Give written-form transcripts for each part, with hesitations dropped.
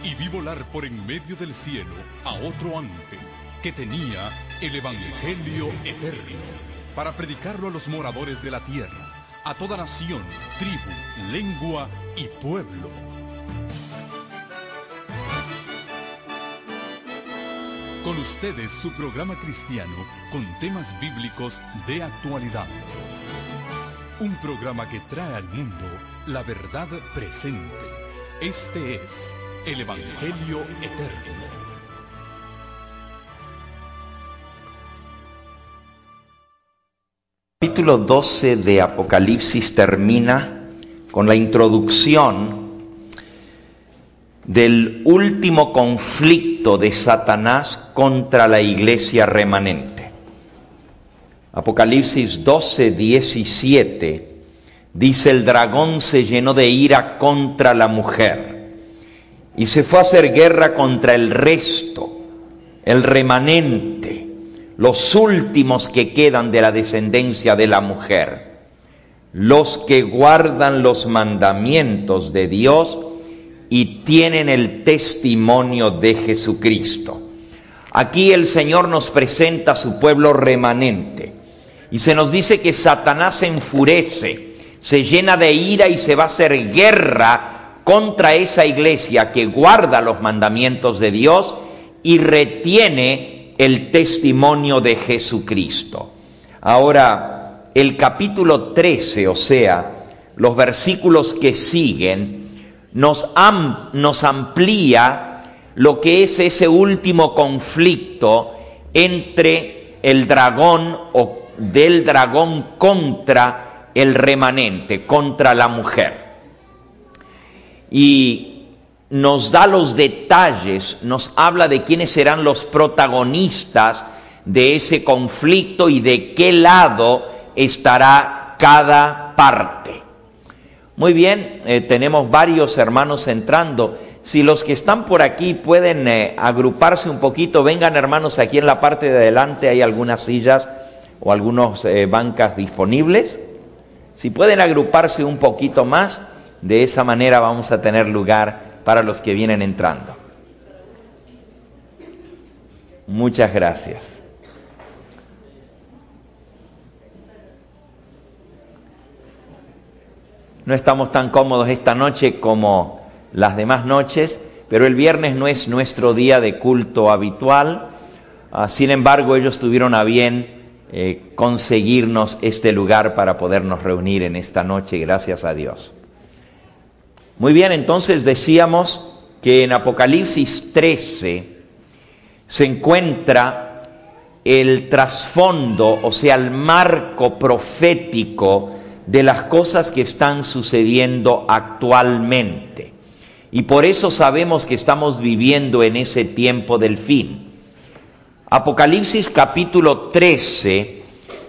y vi volar por en medio del cielo a otro ángel que tenía el Evangelio eterno para predicarlo a los moradores de la tierra, a toda nación, tribu, lengua y pueblo. Con ustedes su programa cristiano con temas bíblicos de actualidad. Un programa que trae al mundo la verdad presente. Este es el Evangelio eterno. El capítulo 12 de Apocalipsis termina con la introducción del último conflicto de Satanás contra la iglesia remanente. Apocalipsis 12, 17 dice: el dragón se llenó de ira contra la mujer y se fue a hacer guerra contra el resto, el remanente, los últimos que quedan de la descendencia de la mujer, los que guardan los mandamientos de Dios y tienen el testimonio de Jesucristo. Aquí el Señor nos presenta a su pueblo remanente y se nos dice que Satanás se enfurece, se llena de ira y se va a hacer guerra contra esa iglesia que guarda los mandamientos de Dios y retiene el testimonio de Jesucristo. Ahora, el capítulo 13, o sea, los versículos que siguen, nos amplía lo que es ese último conflicto entre el dragón o del dragón contra el remanente, contra la mujer. Y nos da los detalles, nos habla de quiénes serán los protagonistas de ese conflicto y de qué lado estará cada parte. Muy bien, tenemos varios hermanos entrando. Si los que están por aquí pueden agruparse un poquito, vengan hermanos aquí en la parte de adelante, hay algunas sillas o algunas bancas disponibles. Si pueden agruparse un poquito más, de esa manera vamos a tener lugar para los que vienen entrando. Muchas gracias. No estamos tan cómodos esta noche como las demás noches, pero el viernes no es nuestro día de culto habitual. Sin embargo, ellos tuvieron a bien conseguirnos este lugar para podernos reunir en esta noche, gracias a Dios. Muy bien, entonces decíamos que en Apocalipsis 13 se encuentra el trasfondo, o sea, el marco profético de las cosas que están sucediendo actualmente. Y por eso sabemos que estamos viviendo en ese tiempo del fin. Apocalipsis capítulo 13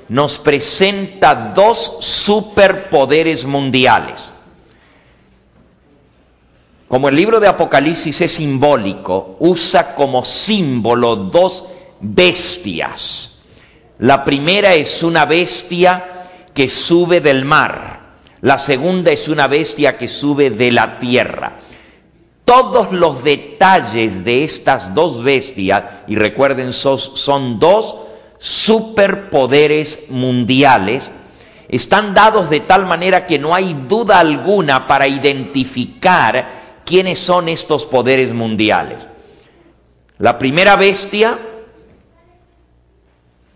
nos presenta dos superpoderes mundiales. Como el libro de Apocalipsis es simbólico, usa como símbolo dos bestias. La primera es una bestia que sube del mar. La segunda es una bestia que sube de la tierra. Todos los detalles de estas dos bestias, y recuerden, son dos superpoderes mundiales, están dados de tal manera que no hay duda alguna para identificar quiénes son estos poderes mundiales. La primera bestia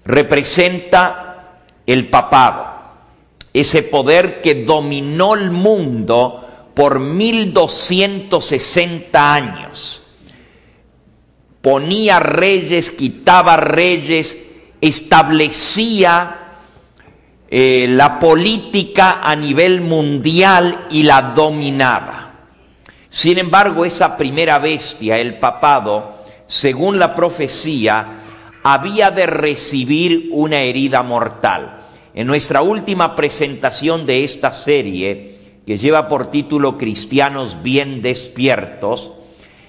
representa el papado, ese poder que dominó el mundo por 1260 años. Ponía reyes, quitaba reyes, establecía la política a nivel mundial y la dominaba. Sin embargo, esa primera bestia, el papado, según la profecía, había de recibir una herida mortal. En nuestra última presentación de esta serie, que lleva por título Cristianos bien despiertos,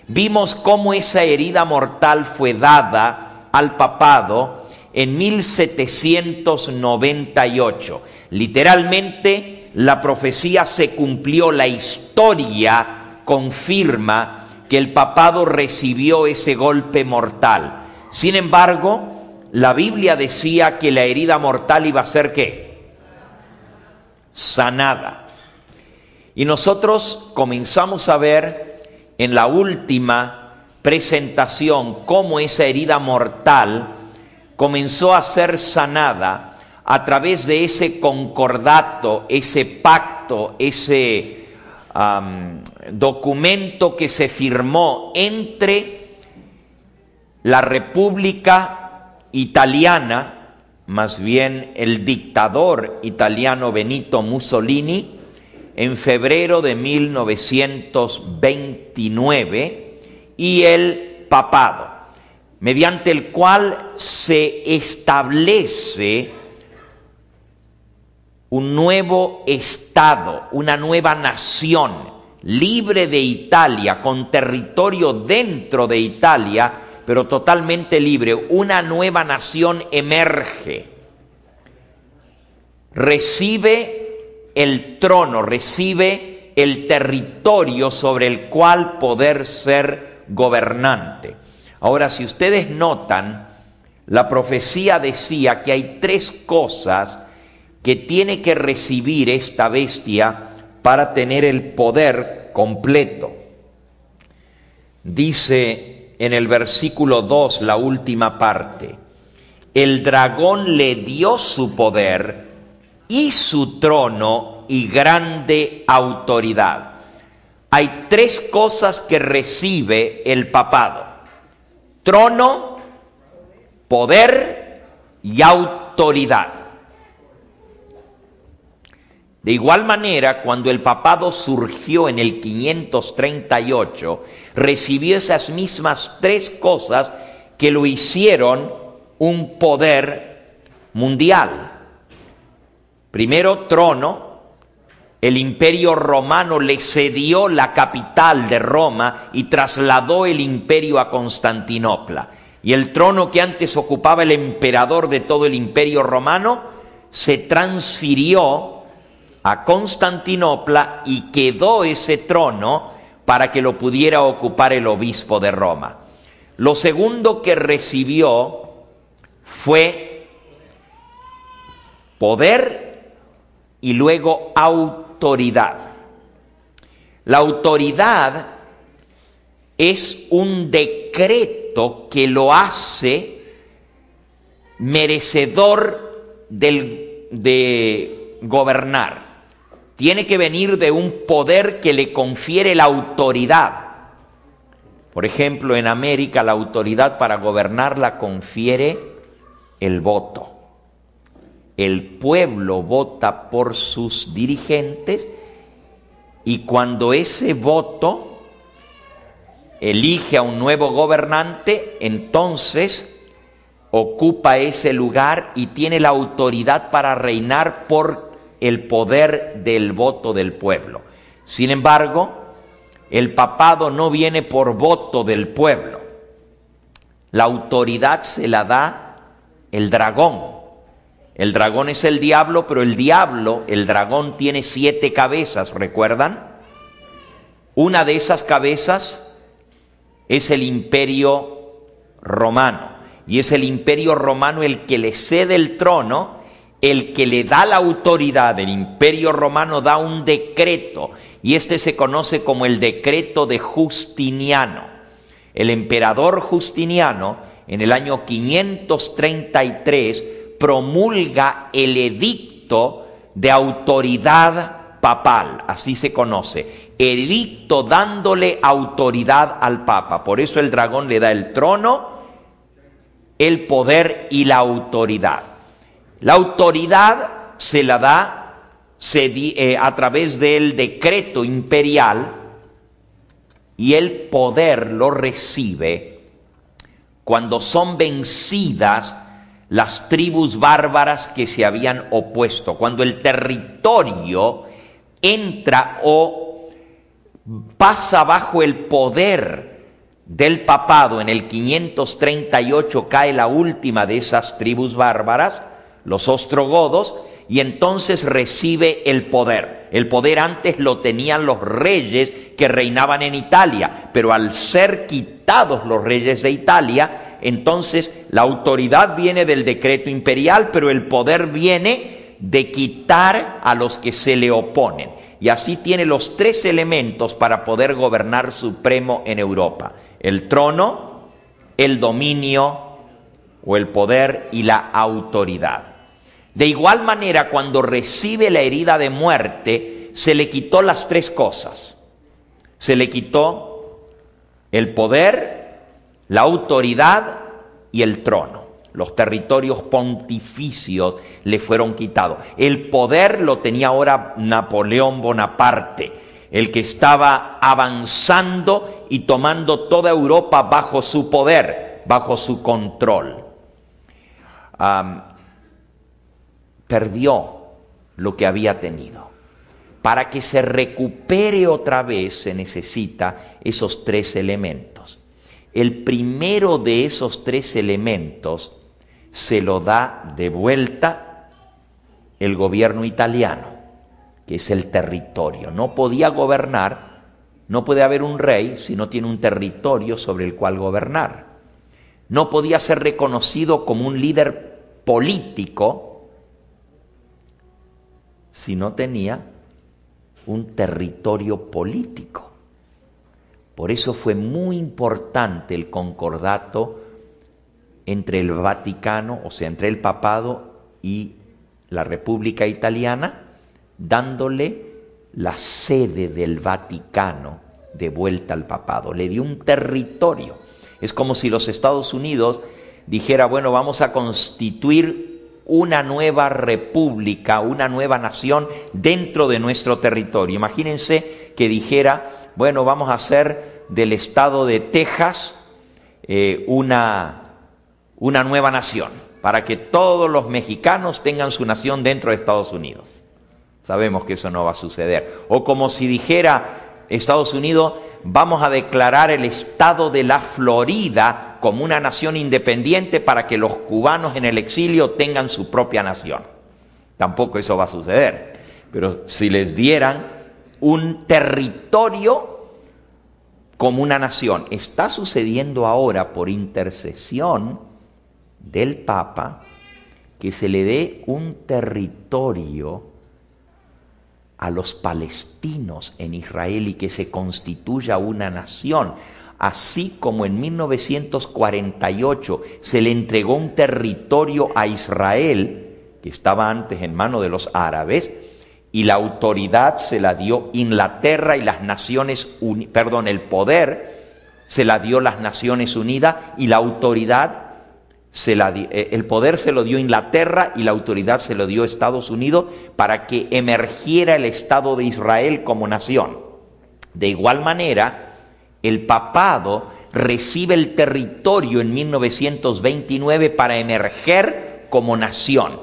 vimos cómo esa herida mortal fue dada al papado en 1798. Literalmente, la profecía se cumplió, la historia confirma que el papado recibió ese golpe mortal. Sin embargo, la Biblia decía que la herida mortal iba a ser ¿qué? Sanada. Y nosotros comenzamos a ver en la última presentación cómo esa herida mortal comenzó a ser sanada a través de ese concordato, ese pacto, ese documento que se firmó entre la República Italiana, más bien el dictador italiano Benito Mussolini, en febrero de 1929, y el papado, mediante el cual se establece un nuevo Estado, una nueva nación, libre de Italia, con territorio dentro de Italia, pero totalmente libre. Una nueva nación emerge, recibe el trono, recibe el territorio sobre el cual poder ser gobernante. Ahora, si ustedes notan, la profecía decía que hay tres cosas que tiene que recibir esta bestia para tener el poder completo. Dice en el versículo 2, la última parte: el dragón le dio su poder y su trono y grande autoridad. Hay tres cosas que recibe el papado: trono, poder y autoridad. De igual manera, cuando el papado surgió en el 538, recibió esas mismas tres cosas que lo hicieron un poder mundial. Primero, trono. El imperio romano le cedió la capital de Roma y trasladó el imperio a Constantinopla. Y el trono que antes ocupaba el emperador de todo el imperio romano se transfirió a Constantinopla y quedó ese trono para que lo pudiera ocupar el obispo de Roma. Lo segundo que recibió fue poder y luego autoridad. La autoridad es un decreto que lo hace merecedor de gobernar. Tiene que venir de un poder que le confiere la autoridad. Por ejemplo, en América la autoridad para gobernar la confiere el voto. El pueblo vota por sus dirigentes y cuando ese voto elige a un nuevo gobernante, entonces ocupa ese lugar y tiene la autoridad para reinar por el poder del voto del pueblo. Sin embargo, el papado no viene por voto del pueblo. La autoridad se la da el dragón. El dragón es el diablo, pero el dragón tiene 7 cabezas, ¿recuerdan? Una de esas cabezas es el imperio romano. Y es el imperio romano el que le cede el trono, el que le da la autoridad. El imperio romano da un decreto, y este se conoce como el decreto de Justiniano. El emperador Justiniano, en el año 533, promulga el edicto de autoridad papal, así se conoce, edicto dándole autoridad al papa. Por eso el dragón le da el trono, el poder y la autoridad. La autoridad se la da a través del decreto imperial, y el poder lo recibe cuando son vencidas las tribus bárbaras que se habían opuesto, cuando el territorio entra o pasa bajo el poder del papado. En el 538 cae la última de esas tribus bárbaras, los ostrogodos, y entonces recibe el poder. El poder antes lo tenían los reyes que reinaban en Italia, pero al ser quitados los reyes de Italia, entonces la autoridad viene del decreto imperial, pero el poder viene de quitar a los que se le oponen. Y así tiene los tres elementos para poder gobernar supremo en Europa: el trono, el dominio o el poder y la autoridad. De igual manera, cuando recibe la herida de muerte, se le quitó las tres cosas. Se le quitó el poder, la autoridad y el trono. Los territorios pontificios le fueron quitados. El poder lo tenía ahora Napoleón Bonaparte, el que estaba avanzando y tomando toda Europa bajo su poder, bajo su control. Perdió lo que había tenido. Para que se recupere otra vez se necesita esos tres elementos. El primero de esos tres elementos se lo da de vuelta el gobierno italiano, que es el territorio. No podía gobernar, no puede haber un rey si no tiene un territorio sobre el cual gobernar. No podía ser reconocido como un líder político si no tenía un territorio político. Por eso fue muy importante el concordato entre el Vaticano, o sea, entre el papado y la República Italiana, dándole la sede del Vaticano de vuelta al papado. Le dio un territorio. Es como si los Estados Unidos dijera, bueno, vamos a constituir una nueva república, una nueva nación dentro de nuestro territorio. Imagínense que dijera, bueno, vamos a hacer del estado de Texas una nueva nación, para que todos los mexicanos tengan su nación dentro de Estados Unidos. Sabemos que eso no va a suceder. O como si dijera Estados Unidos, vamos a declarar el estado de la Florida como una nación independiente para que los cubanos en el exilio tengan su propia nación. Tampoco eso va a suceder. Pero si les dieran un territorio como una nación, está sucediendo ahora por intercesión del Papa que se le dé un territorio a los palestinos en Israel y que se constituya una nación. Así como en 1948 se le entregó un territorio a Israel, que estaba antes en manos de los árabes, y la autoridad se la dio Inglaterra y las Naciones Unidas, el poder se la dio las Naciones Unidas y la autoridad el poder se lo dio Inglaterra y la autoridad se lo dio Estados Unidos para que emergiera el Estado de Israel como nación. De igual manera, el papado recibe el territorio en 1929 para emerger como nación.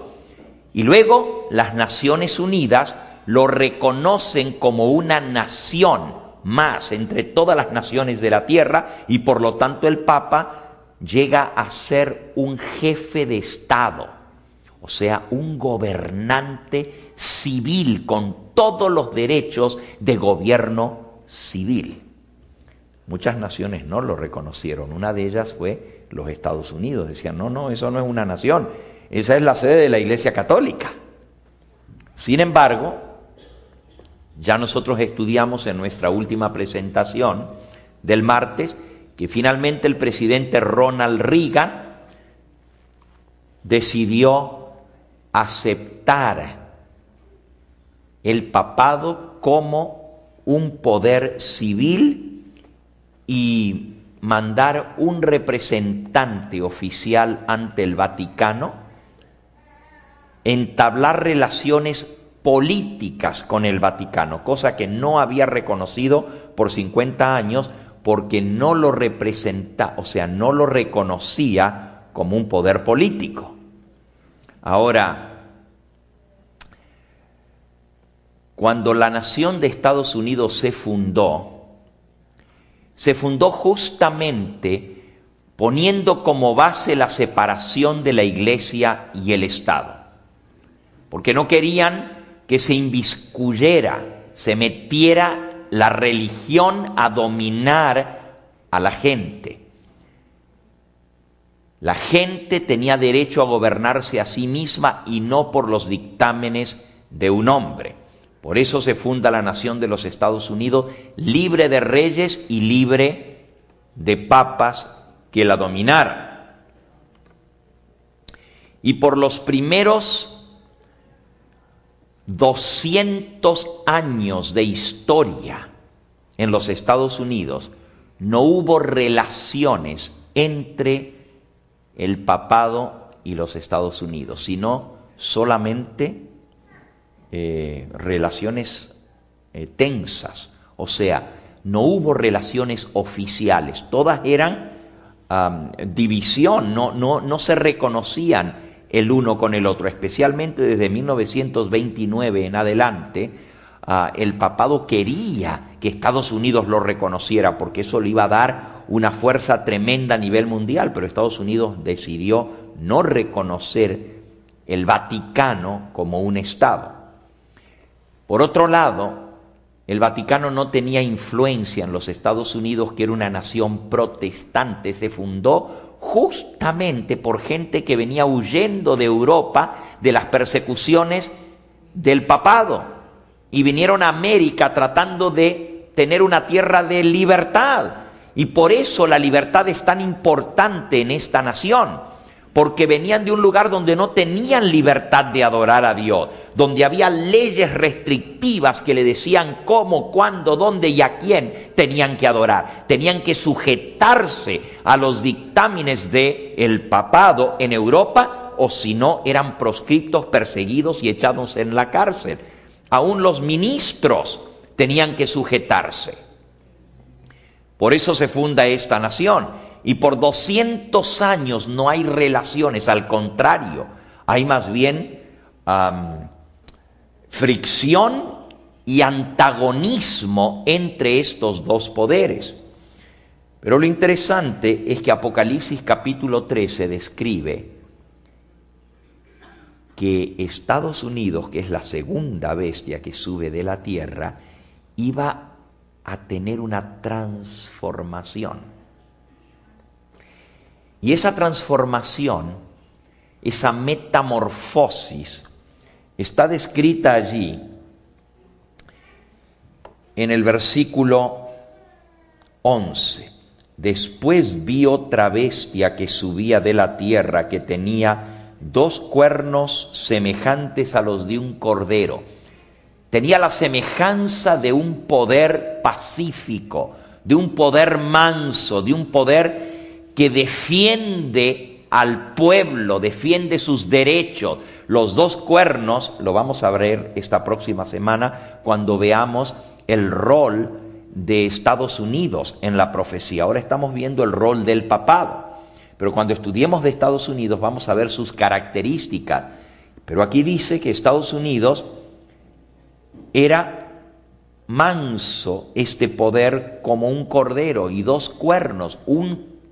Y luego las Naciones Unidas lo reconocen como una nación más entre todas las naciones de la tierra y por lo tanto el Papa llega a ser un jefe de Estado, o sea, un gobernante civil con todos los derechos de gobierno civil. Muchas naciones no lo reconocieron. Una de ellas fue los Estados Unidos. Decían, no, eso no es una nación. Esa es la sede de la Iglesia Católica. Sin embargo, ya nosotros estudiamos en nuestra última presentación del martes que finalmente el presidente Ronald Reagan decidió aceptar el papado como un poder civil y mandar un representante oficial ante el Vaticano, entablar relaciones políticas con el Vaticano, cosa que no había reconocido por 50 años porque no lo representa, o sea, no lo reconocía como un poder político. Ahora, cuando la nación de Estados Unidos se fundó justamente poniendo como base la separación de la Iglesia y el Estado. porque no querían que se inmiscuyera, se metiera la religión a dominar a la gente. La gente tenía derecho a gobernarse a sí misma y no por los dictámenes de un hombre. Por eso se funda la nación de los Estados Unidos, libre de reyes y libre de papas que la dominaran. Y por los primeros 200 años de historia en los Estados Unidos no hubo relaciones entre el papado y los Estados Unidos, sino solamente relaciones tensas. O sea, no hubo relaciones oficiales, todas eran división, no se reconocían el uno con el otro, especialmente desde 1929 en adelante. El papado quería que Estados Unidos lo reconociera porque eso le iba a dar una fuerza tremenda a nivel mundial, pero Estados Unidos decidió no reconocer el Vaticano como un Estado. Por otro lado, el Vaticano no tenía influencia en los Estados Unidos, que era una nación protestante. Se fundó justamente por gente que venía huyendo de Europa de las persecuciones del papado y vinieron a América tratando de tener una tierra de libertad. Y por eso la libertad es tan importante en esta nación, porque venían de un lugar donde no tenían libertad de adorar a Dios, donde había leyes restrictivas que le decían cómo, cuándo, dónde y a quién tenían que adorar. Tenían que sujetarse a los dictámenes del papado en Europa, o si no eran proscriptos, perseguidos y echados en la cárcel. Aún los ministros tenían que sujetarse. Por eso se funda esta nación. Y por 200 años no hay relaciones, al contrario, hay más bien fricción y antagonismo entre estos dos poderes. Pero lo interesante es que Apocalipsis capítulo 13 describe que Estados Unidos, que es la segunda bestia que sube de la tierra, iba a tener una transformación. Y esa transformación, esa metamorfosis, está descrita allí en el versículo 11. Después vi otra bestia que subía de la tierra, que tenía 2 cuernos semejantes a los de un cordero. Tenía la semejanza de un poder pacífico, de un poder manso, de un poder que defiende al pueblo, defiende sus derechos. Los 2 cuernos, lo vamos a ver esta próxima semana cuando veamos el rol de Estados Unidos en la profecía. Ahora estamos viendo el rol del papado, pero cuando estudiemos de Estados Unidos vamos a ver sus características. Pero aquí dice que Estados Unidos era manso, este poder, como un cordero, y 2 cuernos.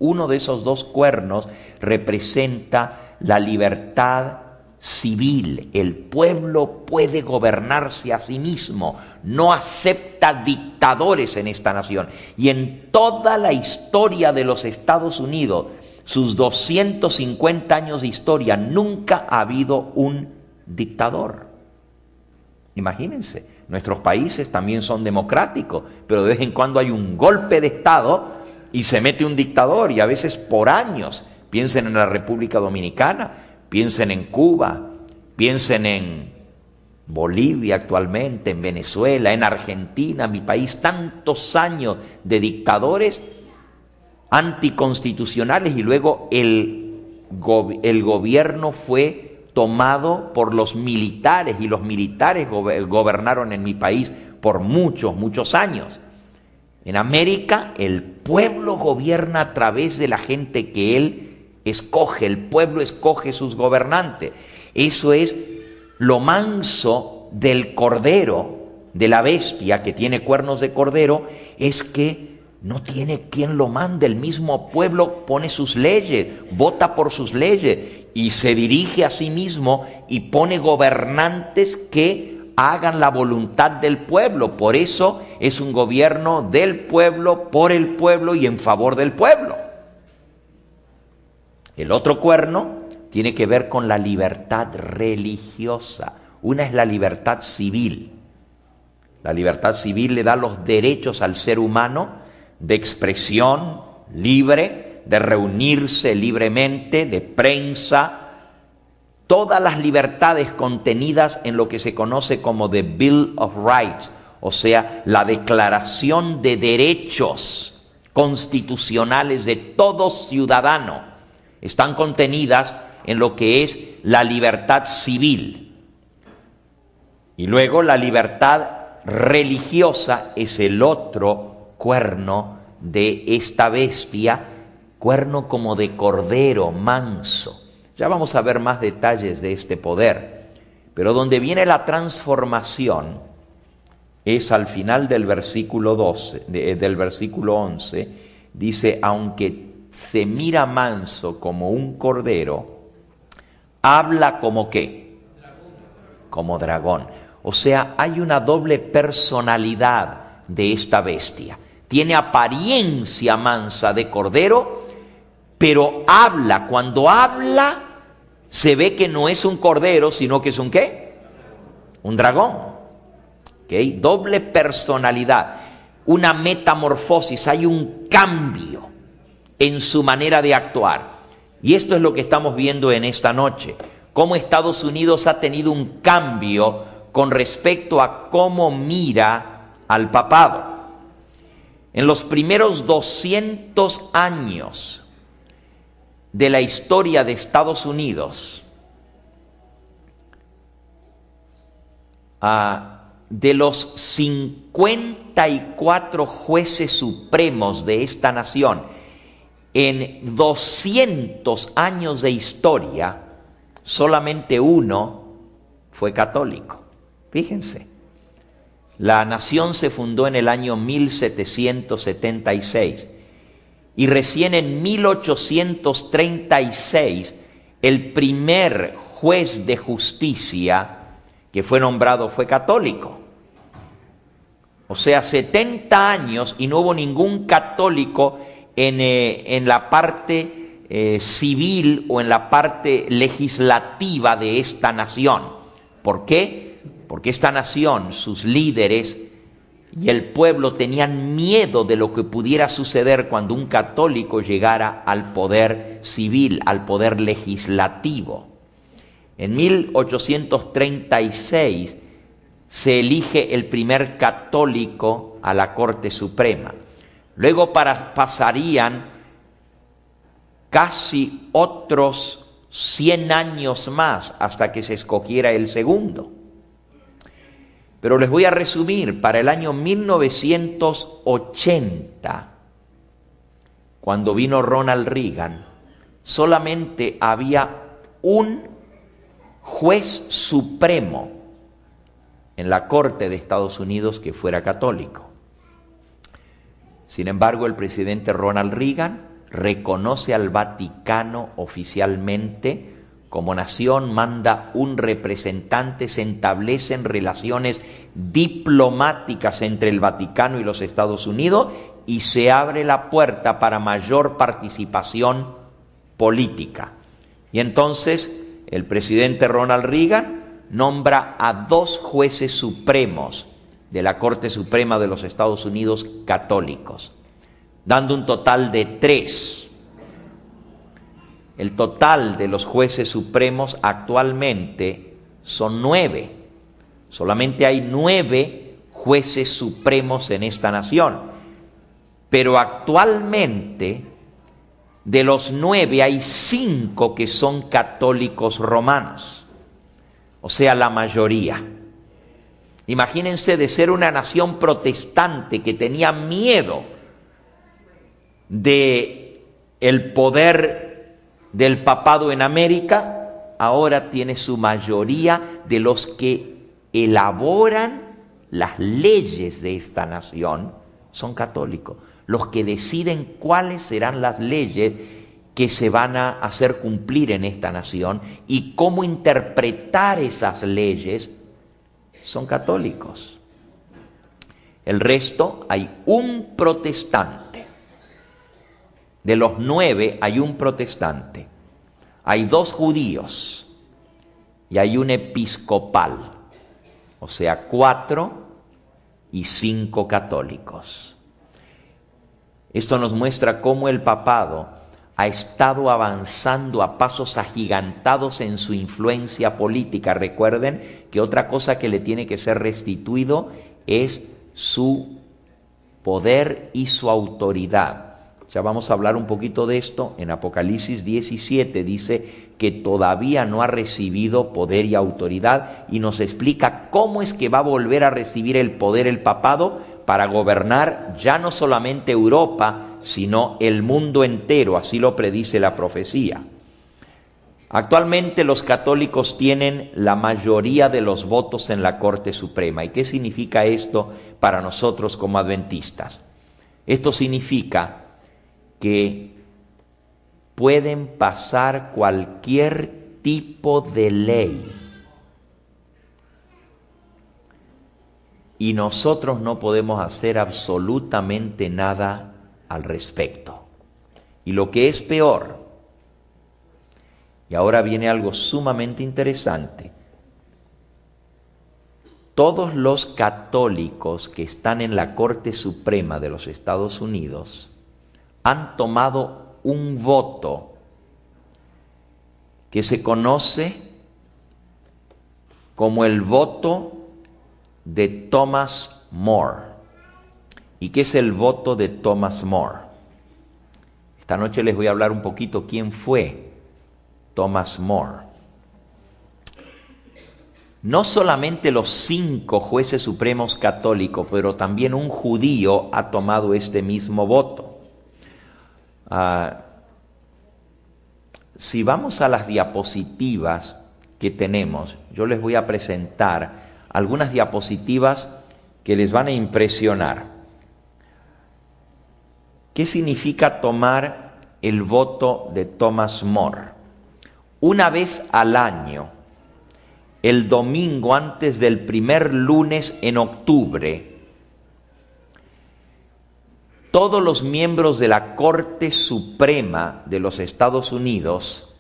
Uno de esos 2 cuernos representa la libertad civil. El pueblo puede gobernarse a sí mismo, no acepta dictadores en esta nación. Y en toda la historia de los Estados Unidos, sus 250 años de historia, nunca ha habido un dictador. Imagínense, nuestros países también son democráticos, pero de vez en cuando hay un golpe de Estado y se mete un dictador, y a veces por años. Piensen en la República Dominicana, piensen en Cuba, piensen en Bolivia actualmente, en Venezuela, en Argentina, mi país, tantos años de dictadores anticonstitucionales, y luego el gobierno fue tomado por los militares, y los militares gobernaron en mi país por muchos años. En América, el pueblo gobierna a través de la gente que él escoge. El pueblo escoge sus gobernantes. Eso es lo manso del cordero, de la bestia que tiene cuernos de cordero, es que no tiene quien lo mande. El mismo pueblo pone sus leyes, vota por sus leyes. y se dirige a sí mismo y pone gobernantes que hagan la voluntad del pueblo. Por eso es un gobierno del pueblo, por el pueblo y en favor del pueblo. El otro cuerno tiene que ver con la libertad religiosa. Una es la libertad civil. La libertad civil le da los derechos al ser humano de expresión libre, de reunirse libremente, de prensa, todas las libertades contenidas en lo que se conoce como the Bill of Rights, o sea, la declaración de derechos constitucionales de todo ciudadano, están contenidas en lo que es la libertad civil. Y luego la libertad religiosa es el otro cuerno de esta bestia, cuerno como de cordero manso. Ya vamos a ver más detalles de este poder, pero donde viene la transformación es al final del versículo 11, dice, aunque se mira manso como un cordero, habla como ¿qué? Como dragón. O sea, hay una doble personalidad de esta bestia. Tiene apariencia mansa de cordero, pero habla. Cuando habla, se ve que no es un cordero, sino que es un ¿qué? Un dragón. ¿Okay? Doble personalidad, una metamorfosis, hay un cambio en su manera de actuar. Y esto es lo que estamos viendo en esta noche. Cómo Estados Unidos ha tenido un cambio con respecto a cómo mira al papado. En los primeros 200 años de la historia de Estados Unidos, de los 54 jueces supremos de esta nación, en 200 años de historia, solamente uno fue católico. Fíjense, la nación se fundó en el año 1776 y recién en 1836 el primer juez de justicia que fue nombrado fue católico. O sea, 70 años y no hubo ningún católico en la parte civil o en la parte legislativa de esta nación. ¿Por qué? Porque esta nación, sus líderes y el pueblo tenían miedo de lo que pudiera suceder cuando un católico llegara al poder civil, al poder legislativo. En 1836 se elige el primer católico a la Corte Suprema. Luego pasarían casi otros 100 años más hasta que se escogiera el segundo. Pero les voy a resumir, para el año 1980, cuando vino Ronald Reagan, solamente había un juez supremo en la Corte de Estados Unidos que fuera católico. Sin embargo, el presidente Ronald Reagan reconoce al Vaticano oficialmente como nación, manda un representante, se establecen relaciones diplomáticas entre el Vaticano y los Estados Unidos y se abre la puerta para mayor participación política. Y entonces el presidente Ronald Reagan nombra a 2 jueces supremos de la Corte Suprema de los Estados Unidos católicos, dando un total de 3. El total de los jueces supremos actualmente son 9. Solamente hay 9 jueces supremos en esta nación. Pero actualmente, de los 9 hay 5 que son católicos romanos. O sea, la mayoría. Imagínense de ser una nación protestante que tenía miedo de el poder del papado en América, ahora tiene su mayoría de los que elaboran las leyes de esta nación, son católicos. Los que deciden cuáles serán las leyes que se van a hacer cumplir en esta nación y cómo interpretar esas leyes son católicos. El resto, hay un protestante. De los 9 hay un protestante. Hay 2 judíos y hay un episcopal. O sea, 4 y 5 católicos. Esto nos muestra cómo el papado ha estado avanzando a pasos agigantados en su influencia política. Recuerden que otra cosa que le tiene que ser restituido es su poder y su autoridad. Ya vamos a hablar un poquito de esto. En Apocalipsis 17 dice que todavía no ha recibido poder y autoridad y nos explica cómo es que va a volver a recibir el poder el papado para gobernar ya no solamente Europa, sino el mundo entero, así lo predice la profecía. Actualmente los católicos tienen la mayoría de los votos en la Corte Suprema. ¿Y qué significa esto para nosotros como adventistas? Esto significa que pueden pasar cualquier tipo de ley y nosotros no podemos hacer absolutamente nada al respecto. Y lo que es peor, y ahora viene algo sumamente interesante, todos los católicos que están en la Corte Suprema de los Estados Unidos han tomado un voto que se conoce como el voto de Thomas More. ¿Y qué es el voto de Thomas More? Esta noche les voy a hablar un poquito quién fue Thomas More. No solamente los 5 jueces supremos católicos, pero también un judío ha tomado este mismo voto. Si vamos a las diapositivas que tenemos, yo les voy a presentar algunas diapositivas que les van a impresionar. ¿Qué significa tomar el voto de Thomas More? Una vez al año, el domingo antes del primer lunes en octubre, todos los miembros de la Corte Suprema de los Estados Unidos,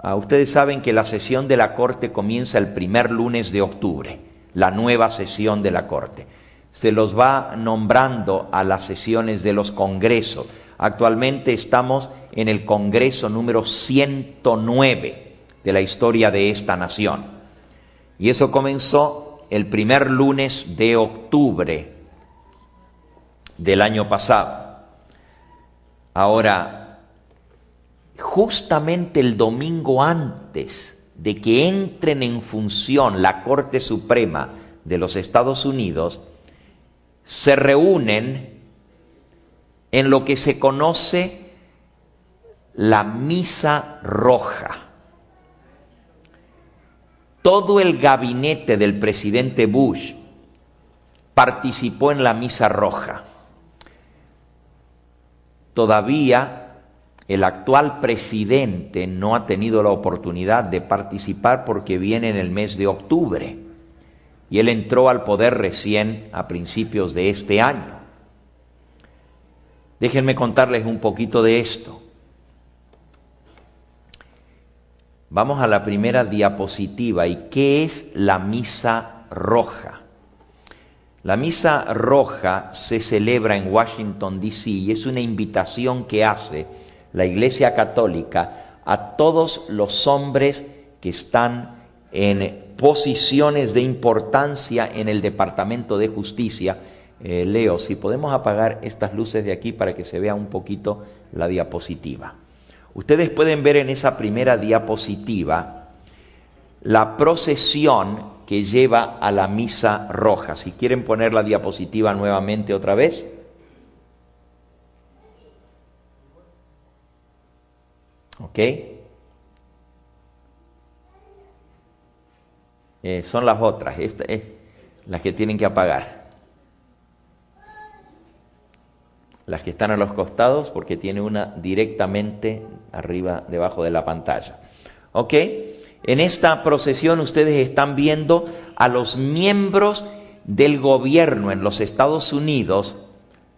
ustedes saben que la sesión de la Corte comienza el primer lunes de octubre, la nueva sesión de la Corte. Se los va nombrando a las sesiones de los congresos. Actualmente estamos en el Congreso número 109 de la historia de esta nación. Y eso comenzó el primer lunes de octubre del año pasado. Ahora, justamente el domingo antes de que entren en función la Corte Suprema de los Estados Unidos, se reúnen en lo que se conoce la Misa Roja. Todo el gabinete del presidente Bush participó en la Misa Roja. Todavía el actual presidente no ha tenido la oportunidad de participar porque viene en el mes de octubre y él entró al poder recién a principios de este año. Déjenme contarles un poquito de esto. Vamos a la primera diapositiva. ¿Y qué es la Misa Roja? La Misa Roja se celebra en Washington, D.C. y es una invitación que hace la Iglesia Católica a todos los hombres que están en posiciones de importancia en el Departamento de Justicia. Leo, si podemos apagar estas luces de aquí para que se vea un poquito la diapositiva. Ustedes pueden ver en esa primera diapositiva la procesión que lleva a la Misa Roja. Si quieren poner la diapositiva nuevamente otra vez. ¿Ok? Son las otras, esta es las que tienen que apagar. las que están a los costados, porque tiene una directamente arriba, debajo de la pantalla. ¿Ok? En esta procesión ustedes están viendo a los miembros del gobierno en los Estados Unidos.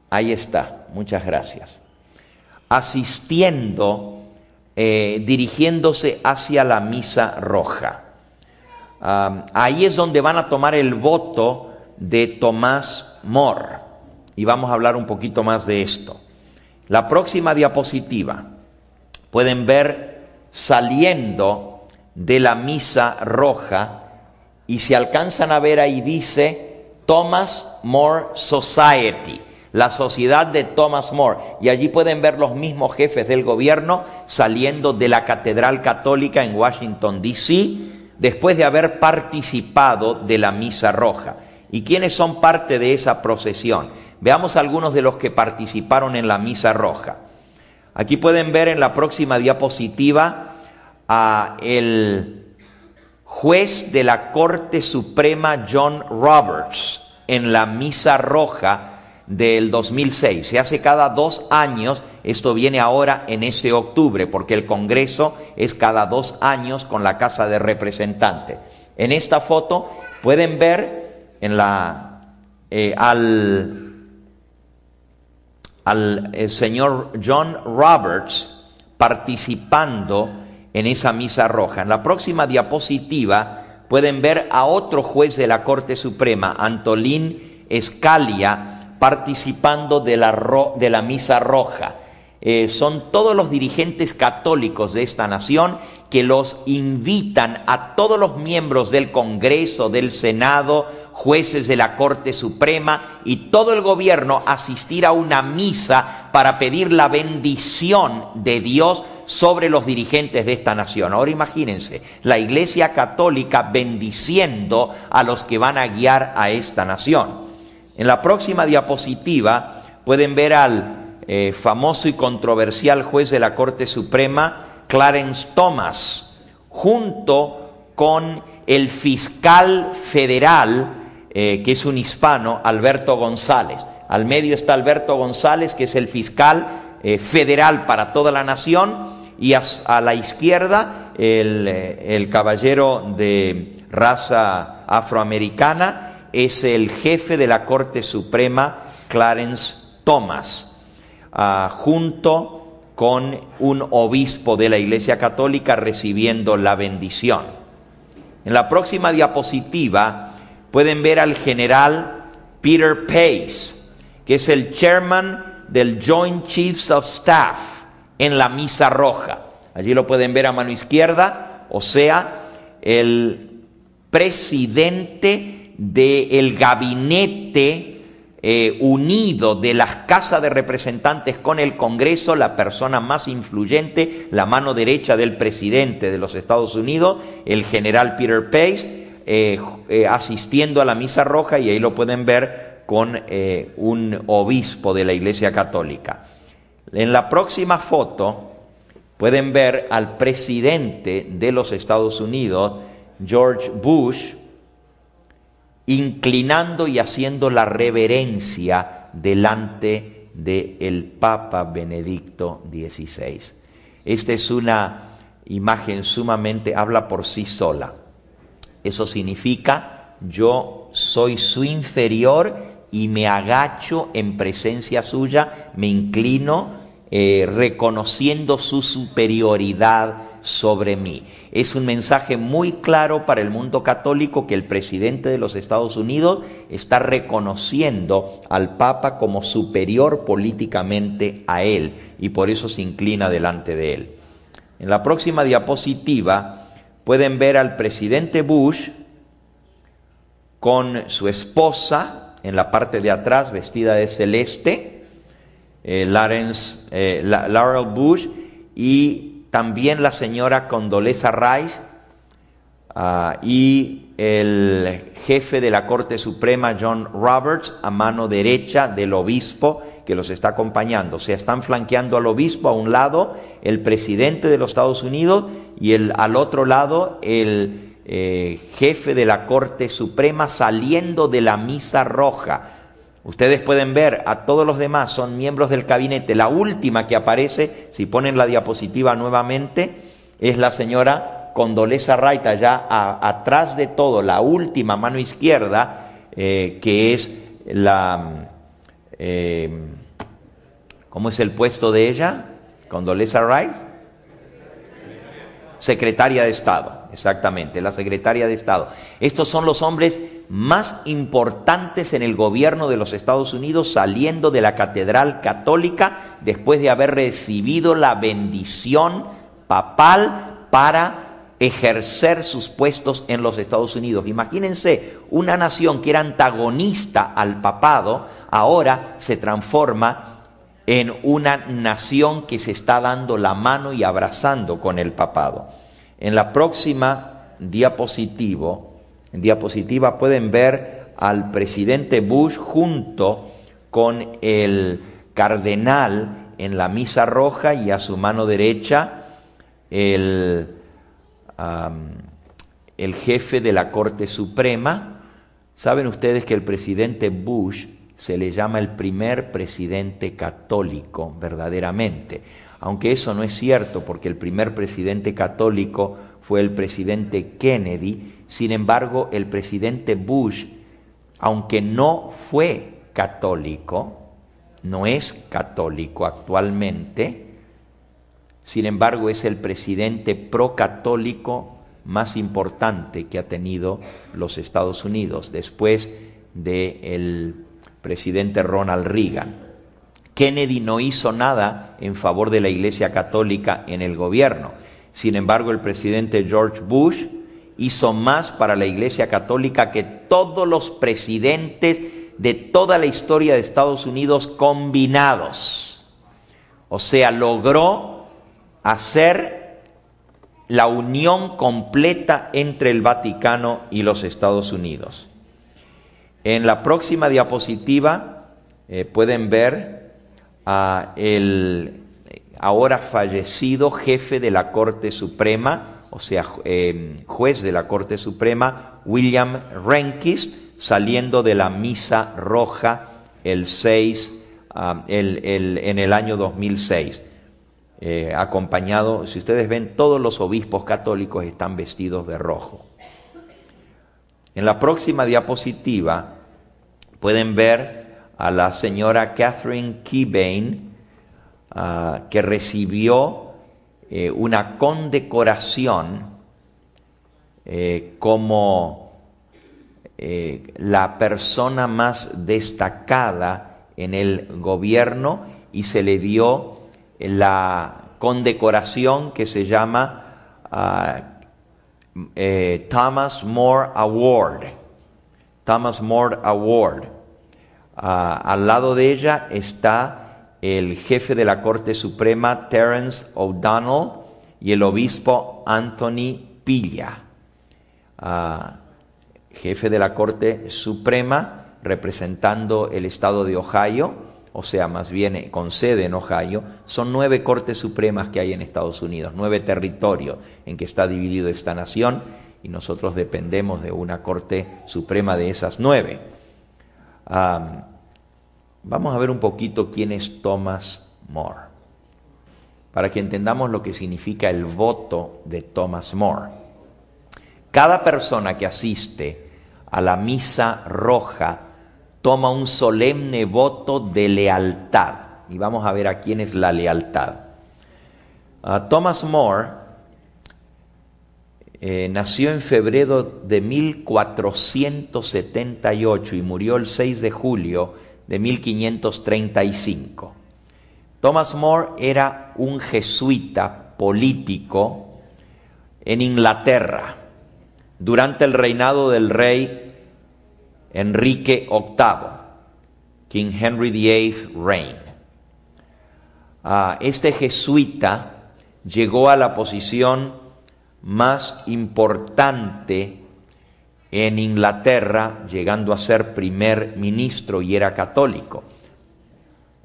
Ahí está, muchas gracias. Asistiendo, dirigiéndose hacia la misa roja. Ahí es donde van a tomar el voto de Thomas More. Y vamos a hablar un poquito más de esto. La próxima diapositiva. Pueden ver saliendo de la misa roja. Y si alcanzan a ver ahí dice Thomas More Society. La sociedad de Thomas More. Y allí pueden ver los mismos jefes del gobierno saliendo de la Catedral Católica en Washington, D.C., después de haber participado de la misa roja. ¿Y quiénes son parte de esa procesión? Veamos algunos de los que participaron en la misa roja. Aquí pueden ver en la próxima diapositiva a el juez de la Corte Suprema John Roberts en la misa roja del 2006. Se hace cada 2 años, esto viene ahora en este octubre, porque el Congreso es cada 2 años con la Casa de Representantes. En esta foto pueden ver en al señor John Roberts participando en esa misa roja. En la próxima diapositiva pueden ver a otro juez de la Corte Suprema, Antonin Scalia, participando de la misa roja. Son todos los dirigentes católicos de esta nación que los invitan a todos los miembros del Congreso, del Senado, jueces de la Corte Suprema y todo el gobierno a asistir a una misa para pedir la bendición de Dios sobre los dirigentes de esta nación. Ahora imagínense, la Iglesia Católica bendiciendo a los que van a guiar a esta nación. En la próxima diapositiva pueden ver al famoso y controversial juez de la Corte Suprema, Clarence Thomas, junto con el fiscal federal, que es un hispano, Alberto González. Al medio está Alberto González, que es el fiscal federal para toda la nación, y a la izquierda el caballero de raza afroamericana es el jefe de la Corte Suprema, Clarence Thomas, junto con un obispo de la Iglesia Católica recibiendo la bendición. En la próxima diapositiva pueden ver al general Peter Pace, que es el chairman del Joint Chiefs of Staff en la misa roja. Allí lo pueden ver a mano izquierda, o sea, el presidente del gabinete unido de las casas de representantes con el Congreso, la persona más influyente, la mano derecha del presidente de los Estados Unidos, el general Peter Pace, asistiendo a la misa roja, y ahí lo pueden ver con un obispo de la Iglesia Católica. En la próxima foto pueden ver al presidente de los Estados Unidos, George Bush, inclinando y haciendo la reverencia delante del Papa Benedicto XVI. Esta es una imagen sumamente, habla por sí sola. Eso significa, yo soy su inferior y me agacho en presencia suya, me inclino, reconociendo su superioridad sobre mí. Es un mensaje muy claro para el mundo católico que el presidente de los Estados Unidos está reconociendo al Papa como superior políticamente a él, y por eso se inclina delante de él. En la próxima diapositiva pueden ver al presidente Bush con su esposa en la parte de atrás, vestida de celeste, Laurel Bush, y también la señora Condoleezza Rice, y el jefe de la Corte Suprema, John Roberts, a mano derecha del obispo que los está acompañando. O sea, están flanqueando al obispo a un lado, el presidente de los Estados Unidos, y al otro lado el jefe de la Corte Suprema saliendo de la misa roja. Ustedes pueden ver, a todos los demás son miembros del gabinete. La última que aparece, si ponen la diapositiva nuevamente, es la señora Condoleezza Rice, allá atrás de todo, la última, mano izquierda, que es la... ¿cómo es el puesto de ella? Condoleezza Rice. Secretaria de Estado, exactamente, la secretaria de Estado. Estos son los hombres más importantes en el gobierno de los Estados Unidos, saliendo de la Catedral Católica después de haber recibido la bendición papal para ejercer sus puestos en los Estados Unidos. Imagínense, una nación que era antagonista al papado, ahora se transforma en una nación que se está dando la mano y abrazando con el papado. En la próxima diapositiva pueden ver al presidente Bush junto con el cardenal en la misa roja y a su mano derecha el jefe de la Corte Suprema. ¿Saben ustedes que el presidente Bush se le llama el primer presidente católico verdaderamente? Aunque eso no es cierto, porque el primer presidente católico fue el presidente Kennedy. Sin embargo, el presidente Bush, aunque no fue católico, no es católico actualmente, sin embargo es el presidente procatólico más importante que ha tenido los Estados Unidos después del presidente Ronald Reagan. Kennedy no hizo nada en favor de la Iglesia Católica en el gobierno. Sin embargo, el presidente George Bush hizo más para la Iglesia Católica que todos los presidentes de toda la historia de Estados Unidos combinados. O sea, logró hacer la unión completa entre el Vaticano y los Estados Unidos. En la próxima diapositiva pueden ver el ahora fallecido jefe de la Corte Suprema, o sea, juez de la Corte Suprema, William Rehnquist, saliendo de la misa roja en el año 2006. Acompañado, si ustedes ven, todos los obispos católicos están vestidos de rojo. En la próxima diapositiva pueden ver a la señora Catherine Kebane, que recibió una condecoración como la persona más destacada en el gobierno, y se le dio la condecoración que se llama Thomas More Award. Thomas More Award. Al lado de ella está el jefe de la Corte Suprema, Terence O'Donnell, y el obispo Anthony Pilla. Jefe de la Corte Suprema representando el estado de Ohio, o sea, más bien con sede en Ohio. Son 9 Cortes Supremas que hay en Estados Unidos, 9 territorios en que está dividido esta nación, y nosotros dependemos de una Corte Suprema de esas 9. Vamos a ver un poquito quién es Thomas More, para que entendamos lo que significa el voto de Thomas More. Cada persona que asiste a la misa roja toma un solemne voto de lealtad. Y vamos a ver a quién es la lealtad. Thomas More nació en febrero de 1478 y murió el 6 de julio de 1535. Thomas More era un jesuita político en Inglaterra durante el reinado del rey Enrique VIII, King Henry VIII reign. Este jesuita llegó a la posición más importante en Inglaterra, llegando a ser primer ministro, y era católico.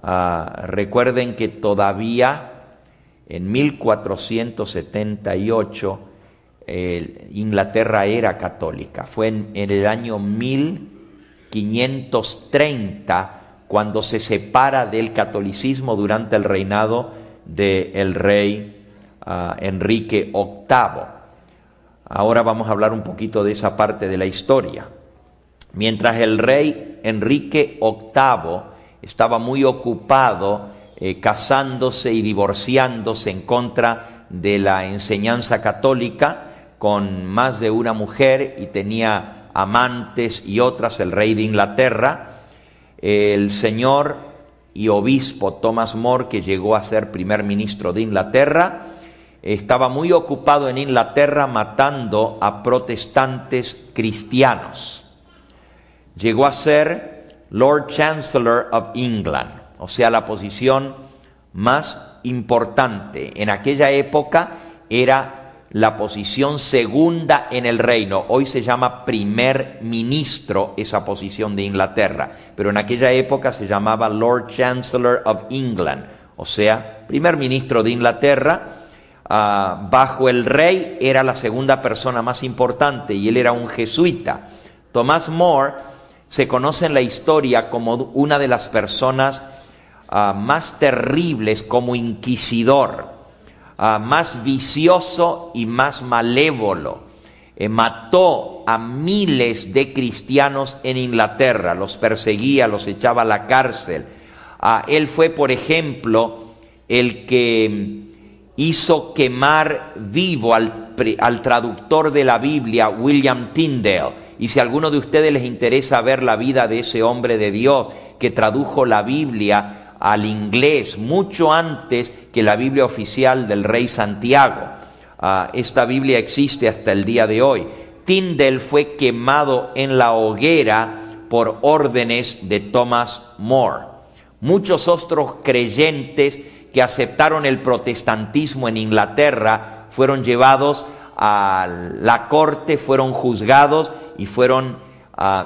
Recuerden que todavía en 1478 Inglaterra era católica. Fue en el año 1000 1530, cuando se separa del catolicismo durante el reinado del rey Enrique VIII. Ahora vamos a hablar un poquito de esa parte de la historia. Mientras el rey Enrique VIII estaba muy ocupado casándose y divorciándose en contra de la enseñanza católica con más de una mujer y tenía amantes y otras, el rey de Inglaterra, el señor y obispo Thomas More, que llegó a ser primer ministro de Inglaterra, estaba muy ocupado en Inglaterra matando a protestantes cristianos. Llegó a ser Lord Chancellor of England, o sea, la posición más importante. En aquella época era la posición segunda en el reino. Hoy se llama primer ministro esa posición de Inglaterra, pero en aquella época se llamaba Lord Chancellor of England, o sea, primer ministro de Inglaterra. Bajo el rey era la segunda persona más importante y él era un jesuita. Thomas More se conoce en la historia como una de las personas más terribles como inquisidor, más vicioso y más malévolo. Mató a miles de cristianos en Inglaterra, los perseguía, los echaba a la cárcel. Él fue, por ejemplo, el que hizo quemar vivo al traductor de la Biblia, William Tyndale. Y si a alguno de ustedes les interesa ver la vida de ese hombre de Dios que tradujo la Biblia al inglés mucho antes que la Biblia oficial del rey Santiago, esta Biblia existe hasta el día de hoy. Tyndale fue quemado en la hoguera por órdenes de Thomas More. Muchos otros creyentes que aceptaron el protestantismo en Inglaterra fueron llevados a la corte, fueron juzgados y fueron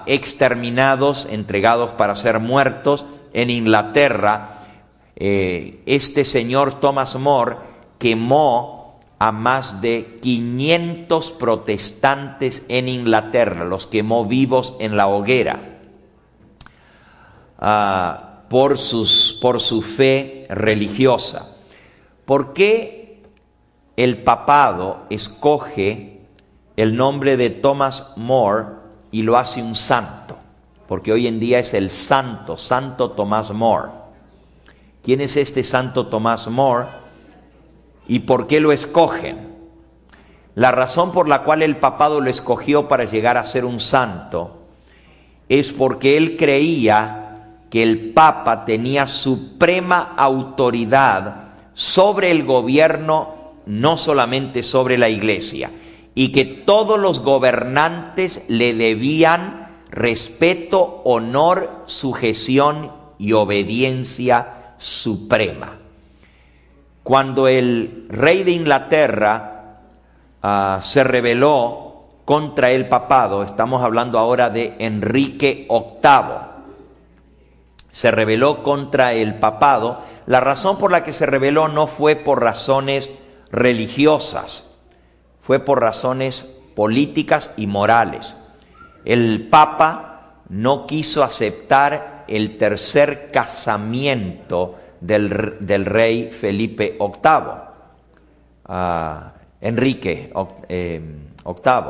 exterminados, entregados para ser muertos en Inglaterra. Este señor Thomas More quemó a más de 500 protestantes en Inglaterra, los quemó vivos en la hoguera. Por su fe religiosa. ¿Por qué el papado escoge el nombre de Thomas More y lo hace un santo? Porque hoy en día es el Santo Tomás More. ¿Quién es este Santo Tomás More y por qué lo escogen? La razón por la cual el papado lo escogió para llegar a ser un santo es porque él creía que el Papa tenía suprema autoridad sobre el gobierno, no solamente sobre la Iglesia, y que todos los gobernantes le debían respeto, honor, sujeción y obediencia suprema. Cuando el rey de Inglaterra se rebeló contra el papado, estamos hablando ahora de Enrique VIII, se rebeló contra el papado. La razón por la que se rebeló no fue por razones religiosas, fue por razones políticas y morales. El Papa no quiso aceptar el tercer casamiento del rey Felipe VIII, Enrique VIII,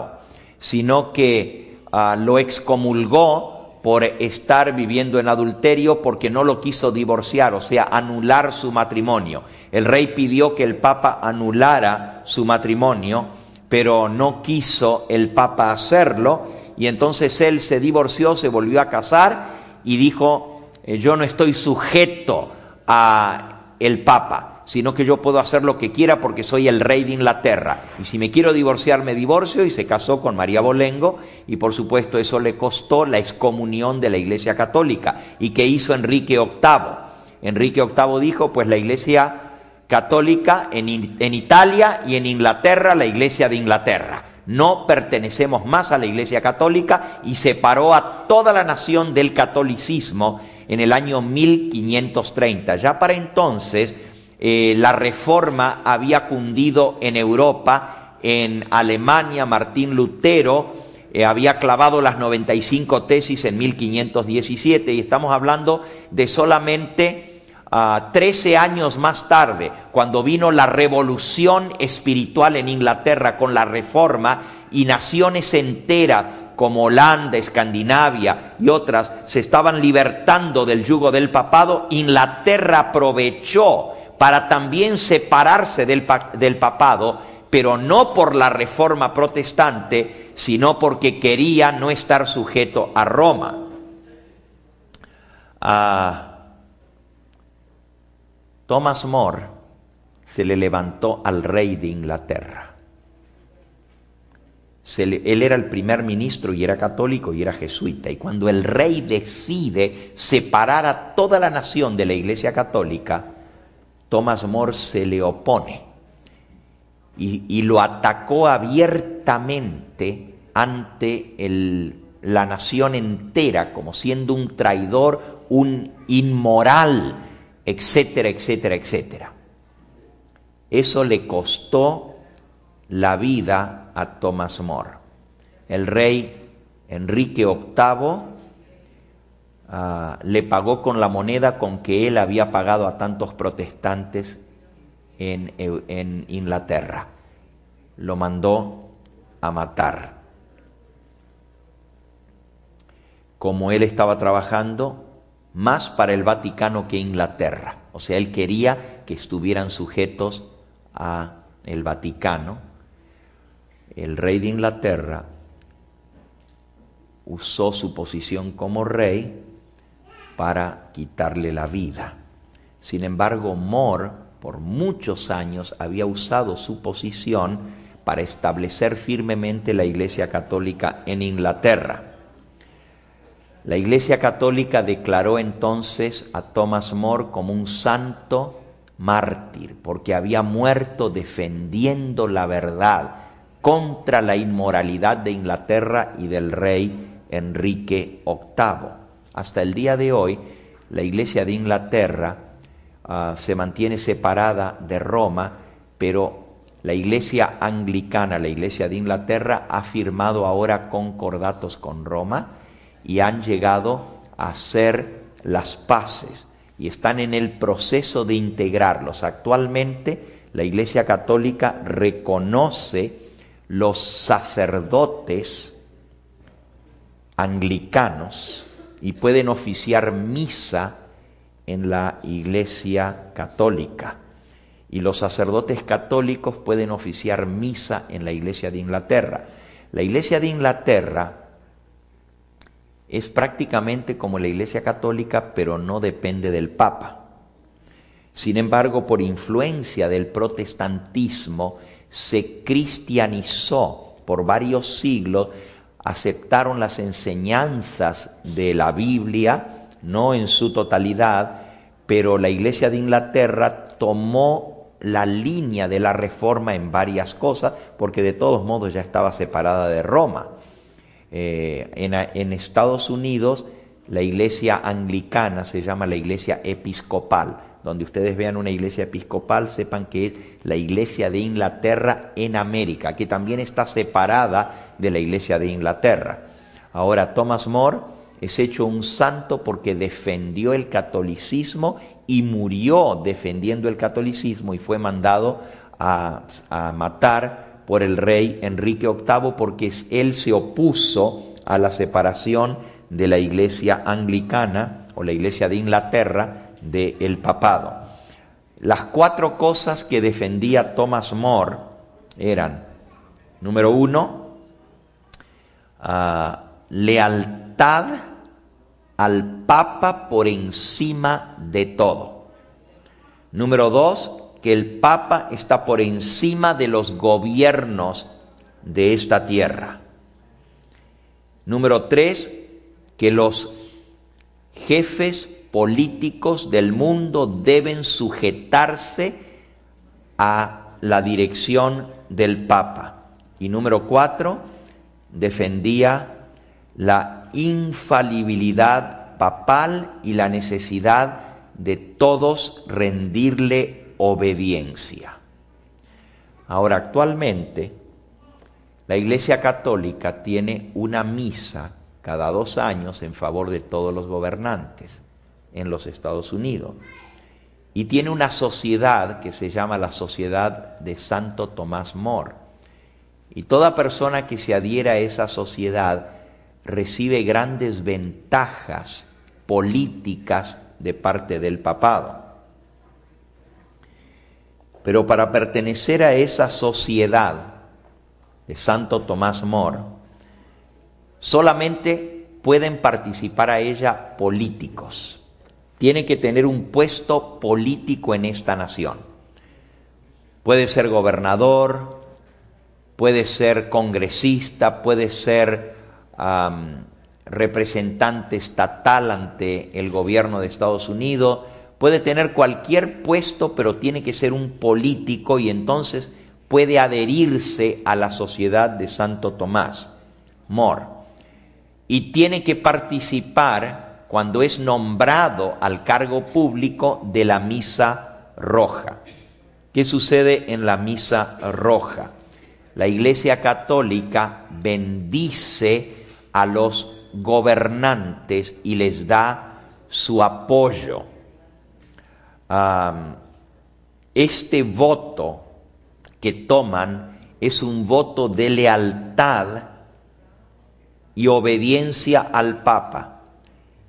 sino que lo excomulgó por estar viviendo en adulterio, porque no lo quiso divorciar, o sea, anular su matrimonio. El rey pidió que el Papa anulara su matrimonio, pero no quiso el Papa hacerlo, y entonces él se divorció, se volvió a casar y dijo: yo no estoy sujeto a el Papa, sino que yo puedo hacer lo que quiera porque soy el rey de Inglaterra. Y si me quiero divorciar, me divorcio. Y se casó con María Bolengo, y por supuesto eso le costó la excomunión de la Iglesia Católica. ¿Y qué hizo Enrique VIII? Enrique VIII dijo: pues la Iglesia Católica en Italia y en Inglaterra, la Iglesia de Inglaterra. No pertenecemos más a la Iglesia Católica, y separó a toda la nación del catolicismo en el año 1530. Ya para entonces la reforma había cundido en Europa. En Alemania, Martín Lutero había clavado las 95 tesis en 1517 y estamos hablando de solamente 13 años más tarde, cuando vino la revolución espiritual en Inglaterra con la Reforma y naciones enteras como Holanda, Escandinavia y otras se estaban libertando del yugo del papado. Inglaterra aprovechó para también separarse del papado, pero no por la Reforma protestante, sino porque quería no estar sujeto a Roma. Thomas More se le levantó al rey de Inglaterra. Él era el primer ministro y era católico y era jesuita. Y cuando el rey decide separar a toda la nación de la Iglesia Católica, Thomas More se le opone y lo atacó abiertamente ante la nación entera como siendo un traidor, un inmoral, etcétera, etcétera, etcétera. Eso le costó la vida a Thomas More. El rey Enrique VIII le pagó con la moneda con que él había pagado a tantos protestantes en Inglaterra. Lo mandó a matar. Como él estaba trabajando más para el Vaticano que Inglaterra, o sea, él quería que estuvieran sujetos a el Vaticano. El rey de Inglaterra usó su posición como rey para quitarle la vida. Sin embargo, More, por muchos años, había usado su posición para establecer firmemente la Iglesia Católica en Inglaterra. La Iglesia Católica declaró entonces a Thomas More como un santo mártir, porque había muerto defendiendo la verdad contra la inmoralidad de Inglaterra y del rey Enrique VIII. Hasta el día de hoy, la Iglesia de Inglaterra se mantiene separada de Roma, pero la Iglesia anglicana, la Iglesia de Inglaterra, ha firmado ahora concordatos con Roma y han llegado a hacer las paces y están en el proceso de integrarlos. Actualmente, la Iglesia Católica reconoce los sacerdotes anglicanos y pueden oficiar misa en la Iglesia Católica. Y los sacerdotes católicos pueden oficiar misa en la Iglesia de Inglaterra. La Iglesia de Inglaterra es prácticamente como la Iglesia Católica, pero no depende del Papa. Sin embargo, por influencia del protestantismo, se cristianizó por varios siglos, aceptaron las enseñanzas de la Biblia, no en su totalidad, pero la Iglesia de Inglaterra tomó la línea de la Reforma en varias cosas, porque de todos modos ya estaba separada de Roma. En Estados Unidos, la iglesia anglicana se llama la iglesia episcopal. Donde ustedes vean una iglesia episcopal, sepan que es la iglesia de Inglaterra en América, que también está separada de la iglesia de Inglaterra. Ahora, Thomas More es hecho un santo porque defendió el catolicismo y murió defendiendo el catolicismo y fue mandado a matar por el rey Enrique VIII porque él se opuso a la separación de la iglesia anglicana o la iglesia de Inglaterra del papado. Las 4 cosas que defendía Thomas More eran, número 1, lealtad al Papa por encima de todo. Número 2, que el Papa está por encima de los gobiernos de esta tierra. Número 3, que los jefes políticos del mundo deben sujetarse a la dirección del Papa. Y número 4, defendía la infalibilidad papal y la necesidad de todos rendirle obediencia. Ahora, actualmente, La Iglesia Católica tiene una misa cada 2 años en favor de todos los gobernantes en los Estados Unidos. Y tiene una sociedad que se llama la Sociedad de Santo Tomás More. Y toda persona que se adhiera a esa sociedad recibe grandes ventajas políticas de parte del papado. Pero para pertenecer a esa sociedad de Santo Tomás More, solamente pueden participar a ella políticos. Tiene que tener un puesto político en esta nación. Puede ser gobernador, puede ser congresista, puede ser representante estatal ante el gobierno de Estados Unidos, puede tener cualquier puesto, pero tiene que ser un político y entonces puede adherirse a la Sociedad de Santo Tomás More. Y tiene que participar, cuando es nombrado al cargo público, de la misa roja. ¿Qué sucede en la misa roja? La Iglesia Católica bendice a los gobernantes y les da su apoyo. Este voto que toman es un voto de lealtad y obediencia al Papa.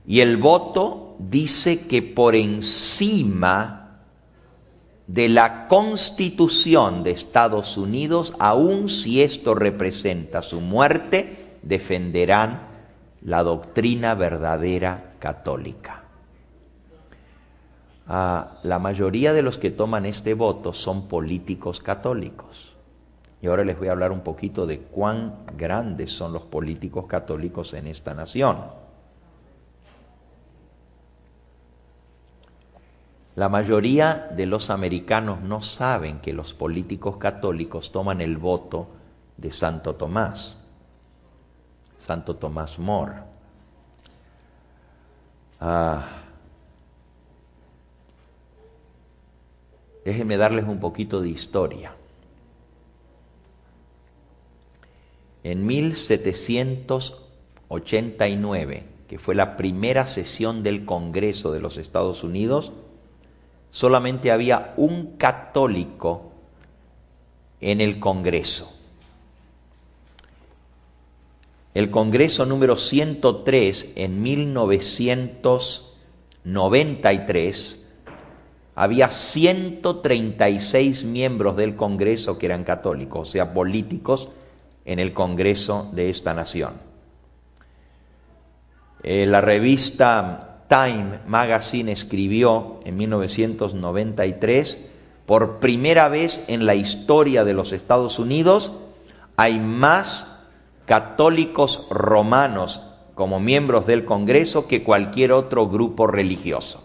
Y el voto dice que por encima de la Constitución de Estados Unidos, aun si esto representa su muerte, defenderán la doctrina verdadera católica. La mayoría de los que toman este voto son políticos católicos. Y ahora les voy a hablar un poquito de cuán grandes son los políticos católicos en esta nación. La mayoría de los americanos no saben que los políticos católicos toman el voto de Santo Tomás More. Déjenme darles un poquito de historia. En 1789, que fue la primera sesión del Congreso de los Estados Unidos, solamente había un católico en el Congreso. El Congreso número 103, en 1993, había 136 miembros del Congreso que eran católicos, o sea, políticos en el Congreso de esta nación. La revista Time Magazine escribió en 1993, por primera vez en la historia de los Estados Unidos, hay más católicos romanos como miembros del Congreso que cualquier otro grupo religioso.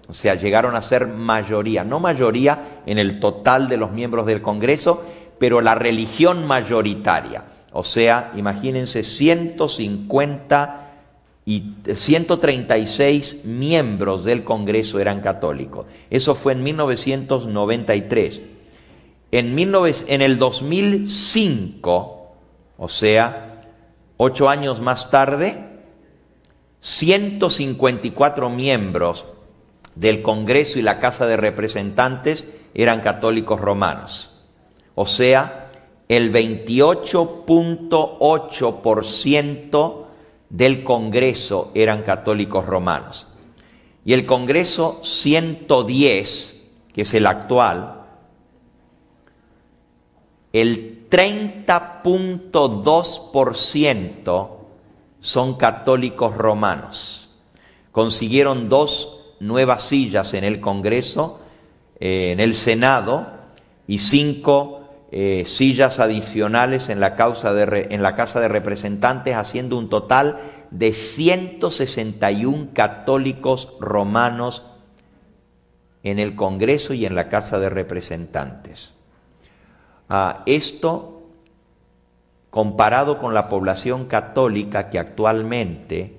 O sea, llegaron a ser mayoría, no mayoría en el total de los miembros del Congreso, pero la religión mayoritaria. O sea, imagínense 136 miembros del Congreso eran católicos. Eso fue en 1993. En el 2005, o sea, 8 años más tarde, 154 miembros del Congreso y la Casa de Representantes eran católicos romanos. O sea, el 28.8% del Congreso eran católicos romanos. Y el Congreso 110, que es el actual, el 30.2% son católicos romanos. Consiguieron 2 nuevas sillas en el Congreso, en el Senado, y 5 sillas adicionales en la Casa de Representantes, haciendo un total de 161 católicos romanos en el Congreso y en la Casa de Representantes. Esto, comparado con la población católica, que actualmente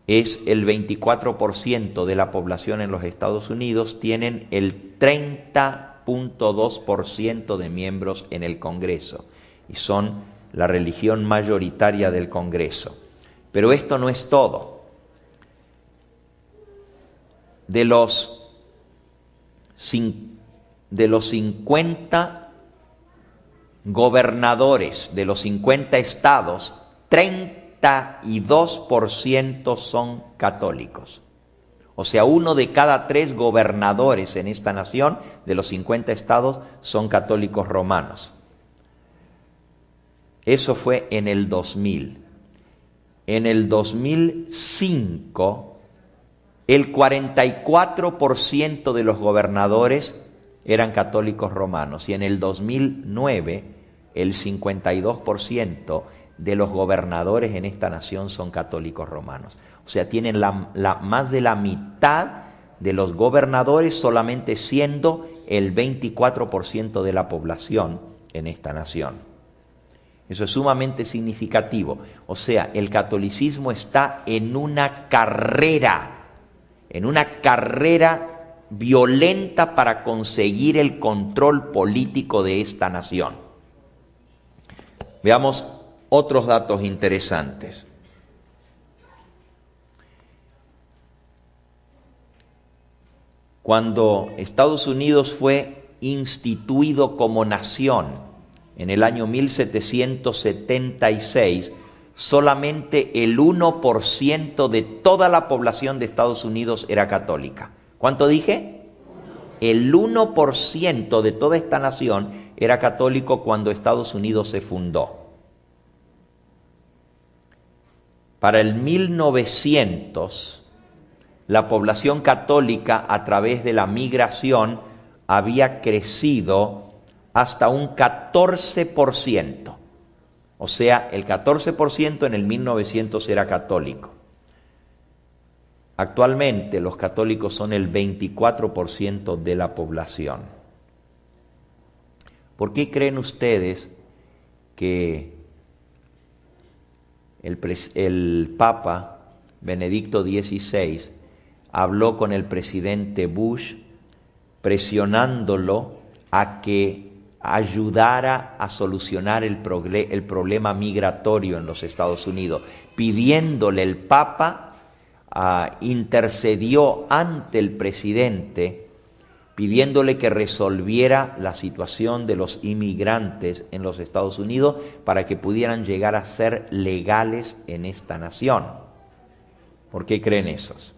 es el 24% de la población en los Estados Unidos, tienen el 30.2% de miembros en el Congreso. y son la religión mayoritaria del Congreso. Pero esto no es todo. De los 50 gobernadores de los 50 estados, 32% son católicos. O sea, 1 de cada 3 gobernadores en esta nación de los 50 estados son católicos romanos. Eso fue en el 2000. En el 2005, el 44% de los gobernadores eran católicos romanos y en el 2009 el 52% de los gobernadores en esta nación son católicos romanos. O sea, tienen más de la mitad de los gobernadores solamente siendo el 24% de la población en esta nación. Eso es sumamente significativo. O sea, el catolicismo está en una carrera violenta para conseguir el control político de esta nación. Veamos otros datos interesantes. Cuando Estados Unidos fue instituido como nación en el año 1776, solamente el 1% de toda la población de Estados Unidos era católica. ¿Cuánto dije? El 1% de toda esta nación era católico cuando Estados Unidos se fundó. Para el 1900, la población católica a través de la migración había crecido hasta un 14%. O sea, el 14% en el 1900 era católico. Actualmente los católicos son el 24% de la población. ¿Por qué creen ustedes que el Papa Benedicto XVI habló con el presidente Bush presionándolo a que ayudara a solucionar el problema migratorio en los Estados Unidos? Pidiéndole, el Papa intercedió ante el presidente, pidiéndole que resolviera la situación de los inmigrantes en los Estados Unidos para que pudieran llegar a ser legales en esta nación. ¿Por qué creen esos?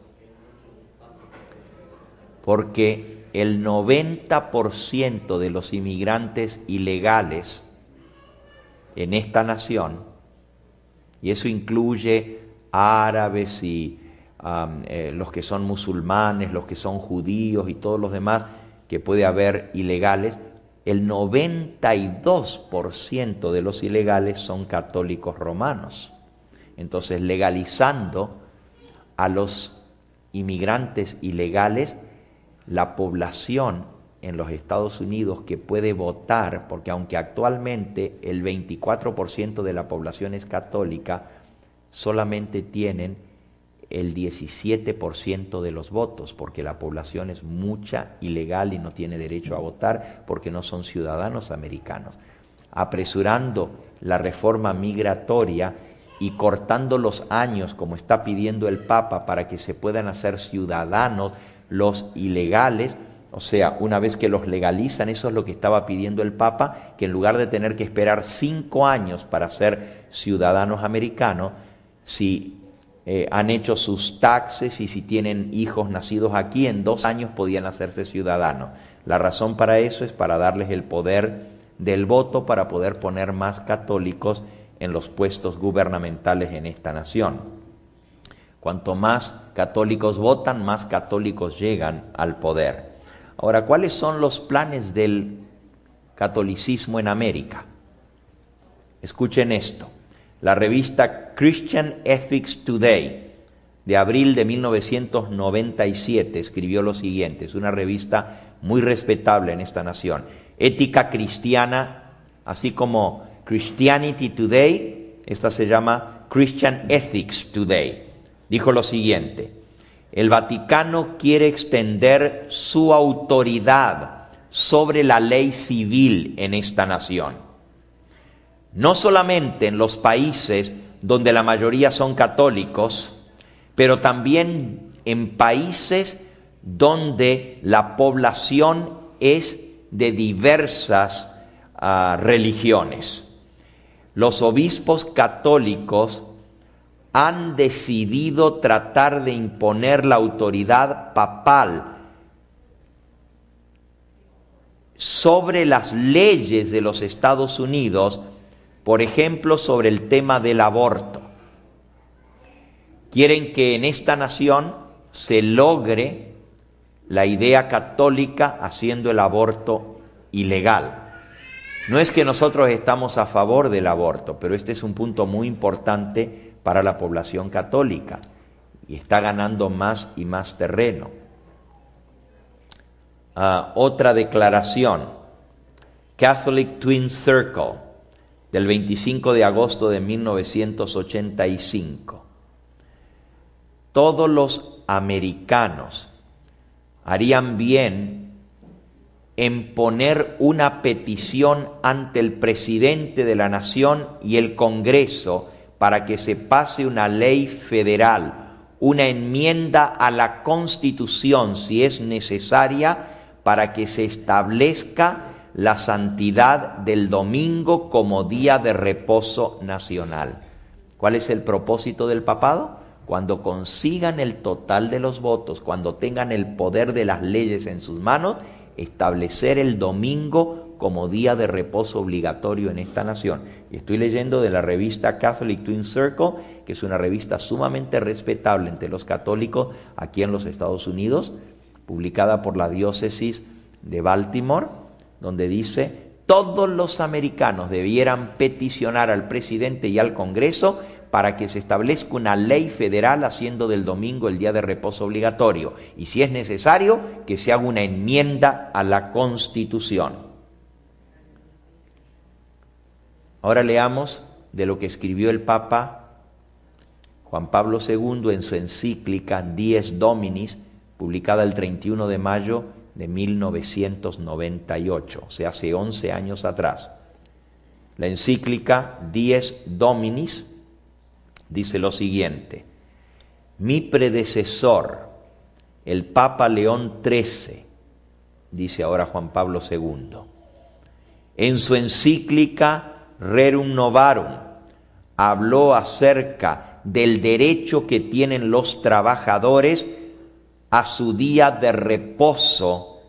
Porque el 90% de los inmigrantes ilegales en esta nación, y eso incluye árabes y los que son musulmanes, los que son judíos y todos los demás que puede haber ilegales, el 92% de los ilegales son católicos romanos. Entonces, legalizando a los inmigrantes ilegales, la población en los Estados Unidos que puede votar, porque aunque actualmente el 24% de la población es católica, solamente tienen el 17% de los votos, porque la población es mucha ilegal y no tiene derecho a votar porque no son ciudadanos americanos. Apresurando la reforma migratoria y cortando los años, como está pidiendo el Papa, para que se puedan hacer ciudadanos los ilegales, o sea, una vez que los legalizan, eso es lo que estaba pidiendo el Papa, que en lugar de tener que esperar 5 años para ser ciudadanos americanos, si han hecho sus taxes y si tienen hijos nacidos aquí, en 2 años podían hacerse ciudadanos. La razón para eso es para darles el poder del voto, para poder poner más católicos en los puestos gubernamentales en esta nación. Cuanto más católicos votan, más católicos llegan al poder. Ahora, ¿cuáles son los planes del catolicismo en América? Escuchen esto. La revista Christian Ethics Today, de abril de 1997, escribió lo siguiente. Es una revista muy respetable en esta nación. Ética cristiana, así como Christianity Today, esta se llama Christian Ethics Today. Dijo lo siguiente: el Vaticano quiere extender su autoridad sobre la ley civil en esta nación. no solamente en los países donde la mayoría son católicos, pero también en países donde la población es de diversas religiones. Los obispos católicos han decidido tratar de imponer la autoridad papal sobre las leyes de los Estados Unidos, por ejemplo, sobre el tema del aborto. Quieren que en esta nación se logre la idea católica haciendo el aborto ilegal. No es que nosotros estamos a favor del aborto, pero este es un punto muy importante para la población católica y está ganando más y más terreno. Otra declaración, Catholic Twin Circle, del 25 de agosto de 1985. Todos los americanos harían bien en poner una petición ante el presidente de la nación y el Congreso para que se pase una ley federal, una enmienda a la Constitución, si es necesaria, para que se establezca la santidad del domingo como día de reposo nacional. ¿Cuál es el propósito del papado? Cuando consigan el total de los votos, cuando tengan el poder de las leyes en sus manos, establecer el domingo como día de reposo obligatorio en esta nación. Y estoy leyendo de la revista Catholic Twin Circle, que es una revista sumamente respetable entre los católicos aquí en los Estados Unidos, publicada por la diócesis de Baltimore, donde dice: todos los americanos debieran peticionar al presidente y al Congreso para que se establezca una ley federal haciendo del domingo el día de reposo obligatorio, y si es necesario, que se haga una enmienda a la Constitución. Ahora leamos de lo que escribió el Papa Juan Pablo II en su encíclica Dies Dominis, publicada el 31 de mayo de 1998, o sea, hace 11 años atrás. La encíclica Dies Dominis dice lo siguiente: mi predecesor, el Papa León XIII, dice ahora Juan Pablo II, en su encíclica Rerum Novarum, habló acerca del derecho que tienen los trabajadores a su día de reposo,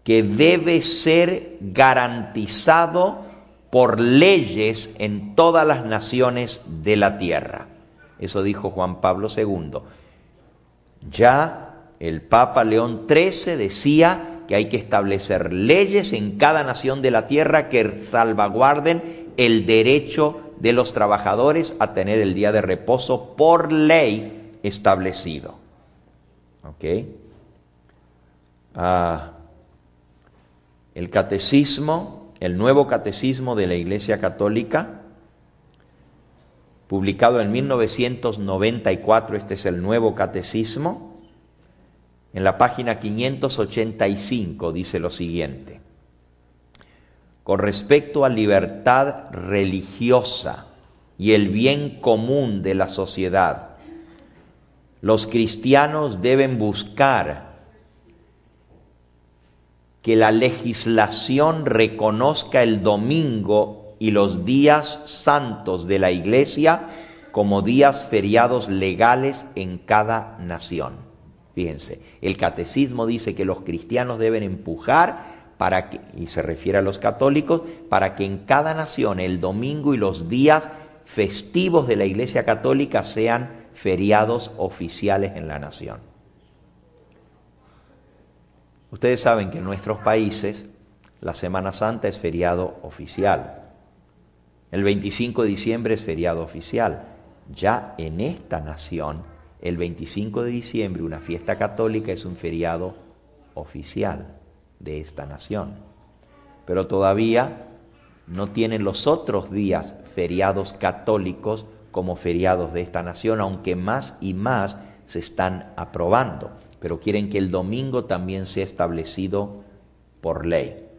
que debe ser garantizado por leyes en todas las naciones de la tierra. Eso dijo Juan Pablo II. Ya el Papa León XIII decía que hay que establecer leyes en cada nación de la tierra que salvaguarden el derecho de los trabajadores a tener el día de reposo por ley establecido. ¿Ok? El catecismo, el nuevo catecismo de la Iglesia Católica, publicado en 1994, este es el nuevo catecismo, en la página 585 dice lo siguiente: con respecto a libertad religiosa y el bien común de la sociedad, los cristianos deben buscar que la legislación reconozca el domingo y los días santos de la Iglesia como días feriados legales en cada nación. Fíjense, el catecismo dice que los cristianos deben empujar para que, y se refiere a los católicos, para que en cada nación el domingo y los días festivos de la Iglesia Católica sean feriados oficiales en la nación. Ustedes saben que en nuestros países la Semana Santa es feriado oficial. El 25 de diciembre es feriado oficial. Ya en esta nación, el 25 de diciembre, una fiesta católica, es un feriado oficial de esta nación. Pero todavía no tienen los otros días feriados católicos como feriados de esta nación, aunque más y más se están aprobando, pero quieren que el domingo también sea establecido por ley.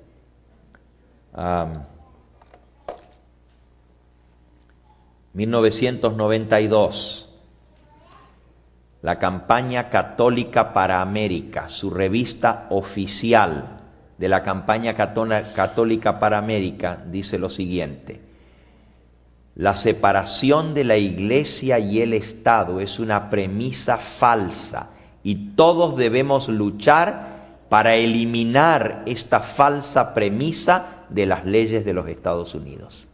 1992, la campaña católica para América, su revista oficial de la campaña católica para América, dice lo siguiente: la separación de la Iglesia y el Estado es una premisa falsa y todos debemos luchar para eliminar esta falsa premisa de las leyes de los Estados Unidos.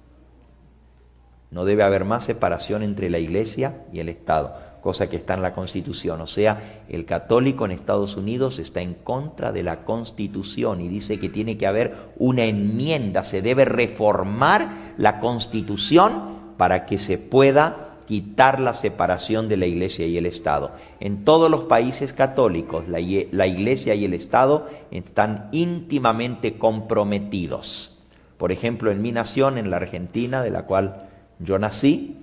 No debe haber más separación entre la Iglesia y el Estado, cosa que está en la Constitución. O sea, el católico en Estados Unidos está en contra de la Constitución y dice que tiene que haber una enmienda, se debe reformar la Constitución para que se pueda quitar la separación de la Iglesia y el Estado. En todos los países católicos, la Iglesia y el Estado están íntimamente comprometidos. Por ejemplo, en mi nación, en la Argentina, de la cual yo nací,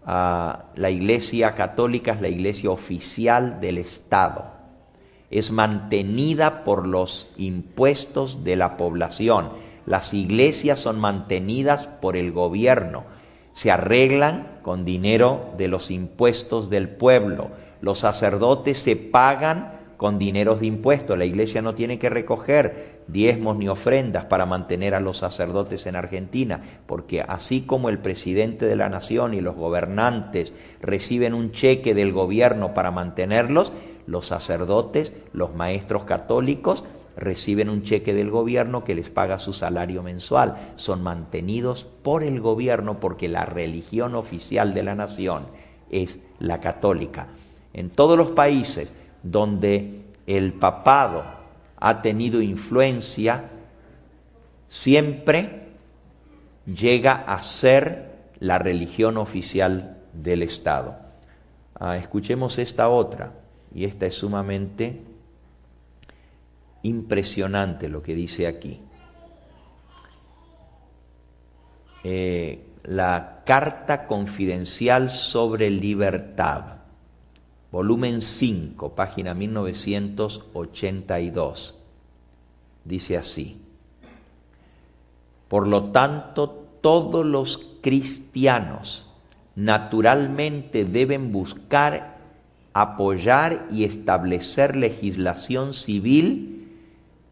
la Iglesia católica es la iglesia oficial del Estado. Es mantenida por los impuestos de la población. Las iglesias son mantenidas por el gobierno. Se arreglan con dinero de los impuestos del pueblo. Los sacerdotes se pagan con dineros de impuestos. La iglesia no tiene que recoger diezmos ni ofrendas para mantener a los sacerdotes en Argentina, porque así como el presidente de la nación y los gobernantes reciben un cheque del gobierno para mantenerlos, los sacerdotes, los maestros católicos, reciben un cheque del gobierno que les paga su salario mensual. Son mantenidos por el gobierno porque la religión oficial de la nación es la católica. En todos los países donde el papado ha tenido influencia, siempre llega a ser la religión oficial del Estado. Escuchemos esta otra, y esta es sumamente impresionante lo que dice aquí. La Carta Confidencial sobre Libertad, volumen 5, página 1982, dice así: por lo tanto, todos los cristianos naturalmente deben buscar, apoyar y establecer legislación civil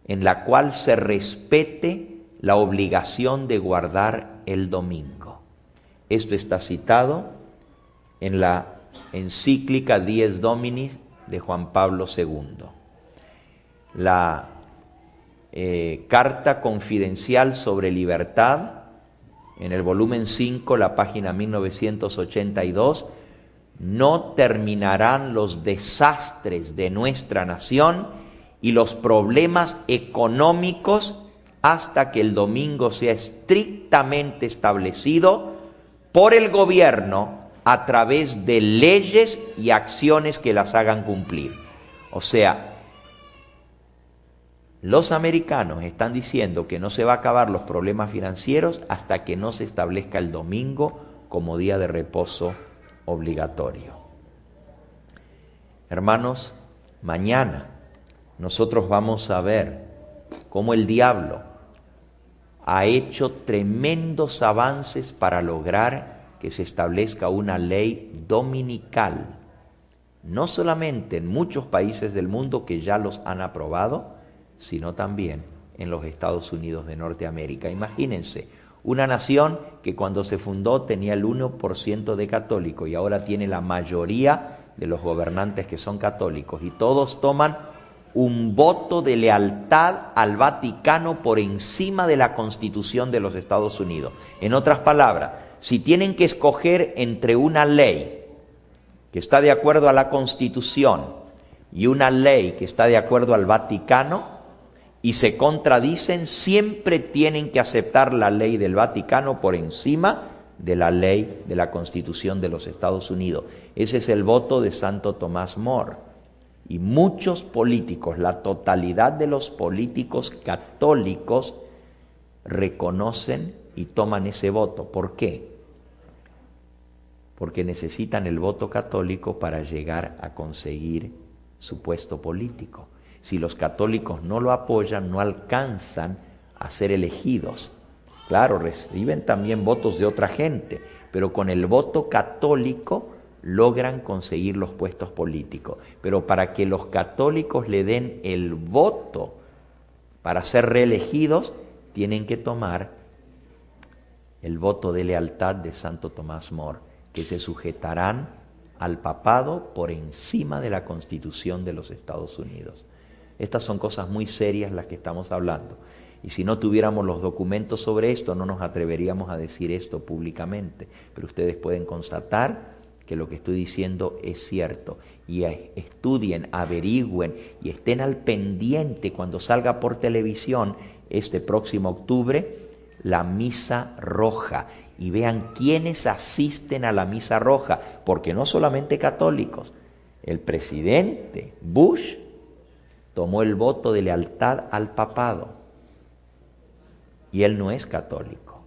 en la cual se respete la obligación de guardar el domingo. Esto está citado en la encíclica Dies Domini de Juan Pablo II. La Carta Confidencial sobre Libertad, en el volumen 5, la página 1982, no terminarán los desastres de nuestra nación y los problemas económicos hasta que el domingo sea estrictamente establecido por el gobierno a través de leyes y acciones que las hagan cumplir. O sea, los americanos están diciendo que no se va a acabar los problemas financieros hasta que no se establezca el domingo como día de reposo obligatorio. Hermanos, mañana nosotros vamos a ver cómo el diablo ha hecho tremendos avances para lograr que se establezca una ley dominical, no solamente en muchos países del mundo que ya los han aprobado, sino también en los Estados Unidos de Norteamérica. Imagínense, una nación que cuando se fundó tenía el 1% de católicos y ahora tiene la mayoría de los gobernantes que son católicos, y todos toman un voto de lealtad al Vaticano por encima de la Constitución de los Estados Unidos. En otras palabras, si tienen que escoger entre una ley que está de acuerdo a la Constitución y una ley que está de acuerdo al Vaticano y se contradicen, siempre tienen que aceptar la ley del Vaticano por encima de la ley de la Constitución de los Estados Unidos. Ese es el voto de Santo Tomás More. Y muchos políticos, la totalidad de los políticos católicos, reconocen y toman ese voto. ¿Por qué? Porque necesitan el voto católico para llegar a conseguir su puesto político. Si los católicos no lo apoyan, no alcanzan a ser elegidos. Claro, reciben también votos de otra gente, pero con el voto católico logran conseguir los puestos políticos. Pero para que los católicos le den el voto para ser reelegidos, tienen que tomar el voto de lealtad de Santo Tomás More, que se sujetarán al papado por encima de la Constitución de los Estados Unidos. Estas son cosas muy serias las que estamos hablando. Y si no tuviéramos los documentos sobre esto, no nos atreveríamos a decir esto públicamente. Pero ustedes pueden constatar que lo que estoy diciendo es cierto. Y estudien, averigüen y estén al pendiente cuando salga por televisión este próximo octubre la Misa Roja. Y vean quiénes asisten a la Misa Roja, porque no solamente católicos. El presidente Bush tomó el voto de lealtad al papado. Y él no es católico.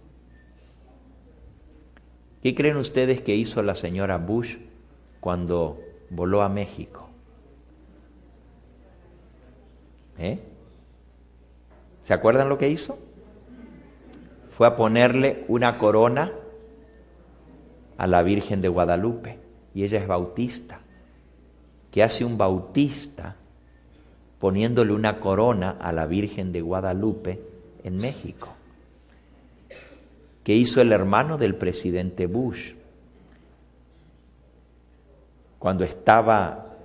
¿Qué creen ustedes que hizo la señora Bush cuando voló a México? ¿Se acuerdan lo que hizo? Fue a ponerle una corona a la Virgen de Guadalupe. Y ella es bautista. ¿Qué hace un bautista poniéndole una corona a la Virgen de Guadalupe en México? ¿Qué hizo el hermano del presidente Bush? Cuando estaba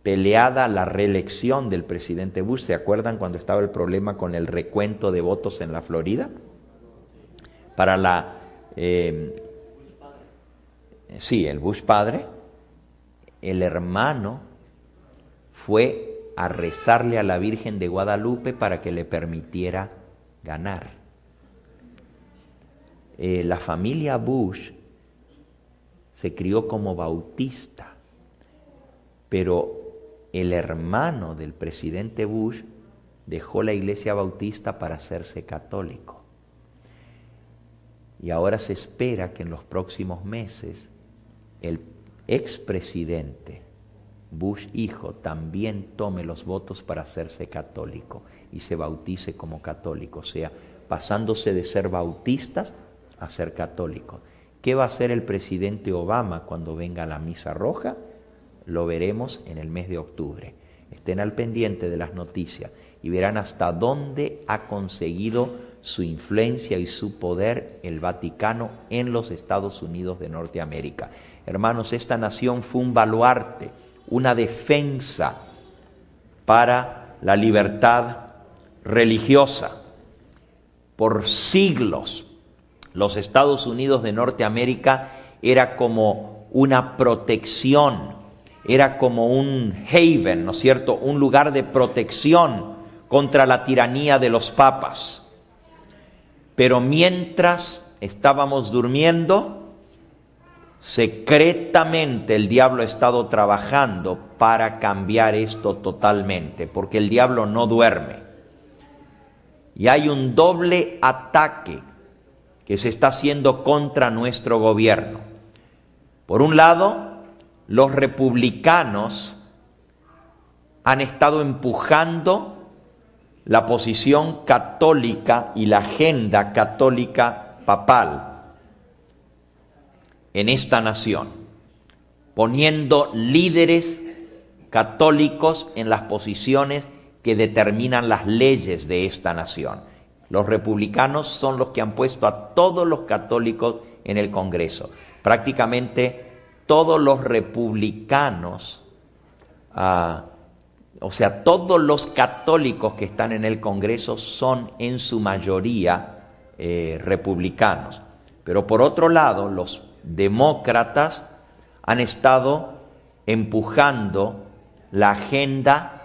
peleada la reelección del presidente Bush, ¿se acuerdan cuando estaba el problema con el recuento de votos en la Florida? Para el Bush padre, el hermano fue a rezarle a la Virgen de Guadalupe para que le permitiera ganar. La familia Bush se crió como bautista, pero el hermano del presidente Bush dejó la iglesia bautista para hacerse católico. Y ahora se espera que en los próximos meses el expresidente Bush hijo también tome los votos para hacerse católico y se bautice como católico, o sea, pasándose de ser bautistas a ser católicos. ¿Qué va a hacer el presidente Obama cuando venga a la Misa Roja? Lo veremos en el mes de octubre. Estén al pendiente de las noticias y verán hasta dónde ha conseguido su influencia y su poder el Vaticano en los Estados Unidos de Norteamérica. Hermanos, esta nación fue un baluarte, una defensa para la libertad religiosa. Por siglos, los Estados Unidos de Norteamérica era como una protección, era como un haven, ¿no es cierto?, un lugar de protección contra la tiranía de los papas. Pero mientras estábamos durmiendo, secretamente el diablo ha estado trabajando para cambiar esto totalmente, porque el diablo no duerme. Y hay un doble ataque que se está haciendo contra nuestro gobierno. Por un lado, los republicanos han estado empujando la posición católica y la agenda católica papal en esta nación, poniendo líderes católicos en las posiciones que determinan las leyes de esta nación. Los republicanos son los que han puesto a todos los católicos en el Congreso. Prácticamente todos los republicanos, todos los católicos que están en el Congreso son en su mayoría republicanos. Pero por otro lado, los demócratas han estado empujando la agenda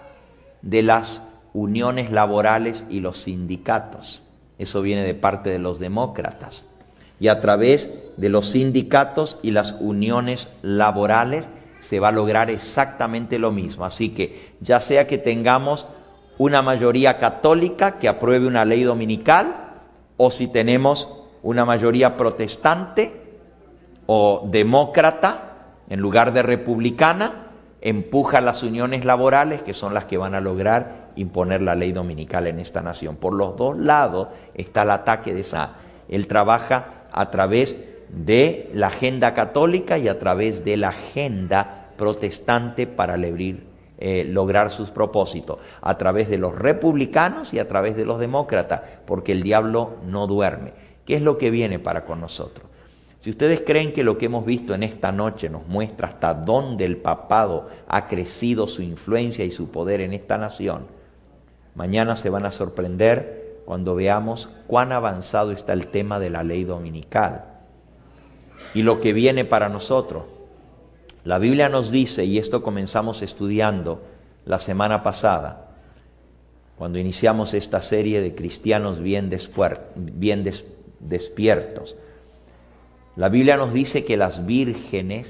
de las uniones laborales y los sindicatos. Eso viene de parte de los demócratas. Y a través de los sindicatos y las uniones laborales se va a lograr exactamente lo mismo. Así que ya sea que tengamos una mayoría católica que apruebe una ley dominical, o si tenemos una mayoría protestante o demócrata en lugar de republicana, empuja las uniones laborales, que son las que van a lograr imponer la ley dominical en esta nación. Por los dos lados está el ataque de Él trabaja a través de la agenda católica y a través de la agenda protestante para lograr sus propósitos, a través de los republicanos y a través de los demócratas, porque el diablo no duerme. ¿Qué es lo que viene para con nosotros? Si ustedes creen que lo que hemos visto en esta noche nos muestra hasta dónde el papado ha crecido su influencia y su poder en esta nación, mañana se van a sorprender cuando veamos cuán avanzado está el tema de la ley dominical y lo que viene para nosotros. La Biblia nos dice, y esto comenzamos estudiando la semana pasada, cuando iniciamos esta serie de cristianos bien despiertos. La Biblia nos dice que las vírgenes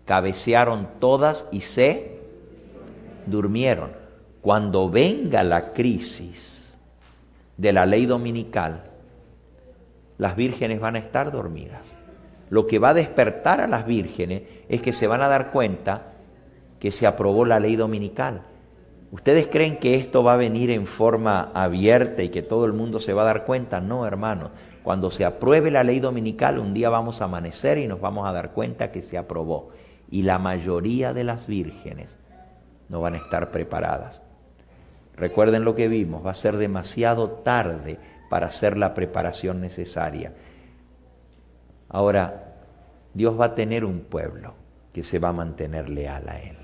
cabecearon todas y se durmieron. Cuando venga la crisis de la ley dominical, las vírgenes van a estar dormidas. Lo que va a despertar a las vírgenes es que se van a dar cuenta que se aprobó la ley dominical. ¿Ustedes creen que esto va a venir en forma abierta y que todo el mundo se va a dar cuenta? No, hermanos. Cuando se apruebe la ley dominical, un día vamos a amanecer y nos vamos a dar cuenta que se aprobó. Y la mayoría de las vírgenes no van a estar preparadas. Recuerden lo que vimos, va a ser demasiado tarde para hacer la preparación necesaria. Ahora, Dios va a tener un pueblo que se va a mantener leal a Él.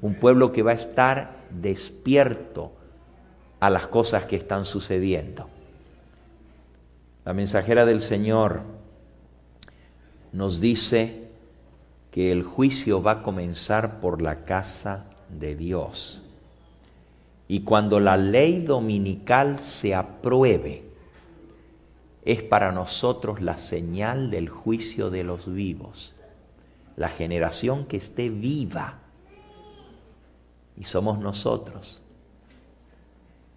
Un pueblo que va a estar despierto a las cosas que están sucediendo. La mensajera del Señor nos dice que el juicio va a comenzar por la casa de Dios. Y cuando la ley dominical se apruebe, es para nosotros la señal del juicio de los vivos. La generación que esté viva, y somos nosotros,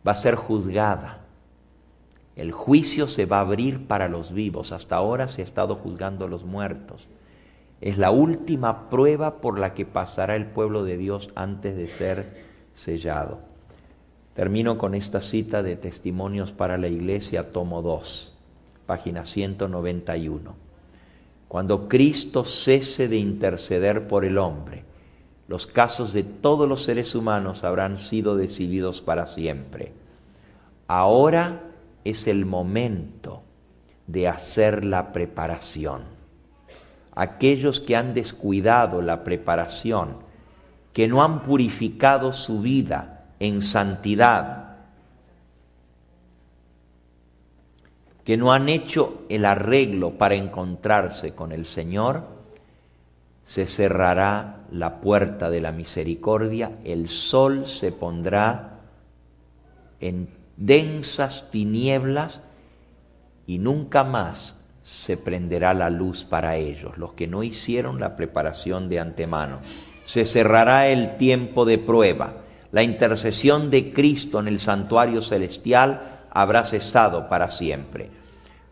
va a ser juzgada. El juicio se va a abrir para los vivos. Hasta ahora se ha estado juzgando a los muertos. Es la última prueba por la que pasará el pueblo de Dios antes de ser sellado. Termino con esta cita de Testimonios para la Iglesia, tomo 2, página 191. Cuando Cristo cese de interceder por el hombre, los casos de todos los seres humanos habrán sido decididos para siempre. Ahora es el momento de hacer la preparación. Aquellos que han descuidado la preparación, que no han purificado su vida en santidad, que no han hecho el arreglo para encontrarse con el Señor, se cerrará la puerta de la misericordia, el sol se pondrá en densas tinieblas y nunca más se prenderá la luz para ellos, los que no hicieron la preparación de antemano. Se cerrará el tiempo de prueba. La intercesión de Cristo en el santuario celestial habrá cesado para siempre.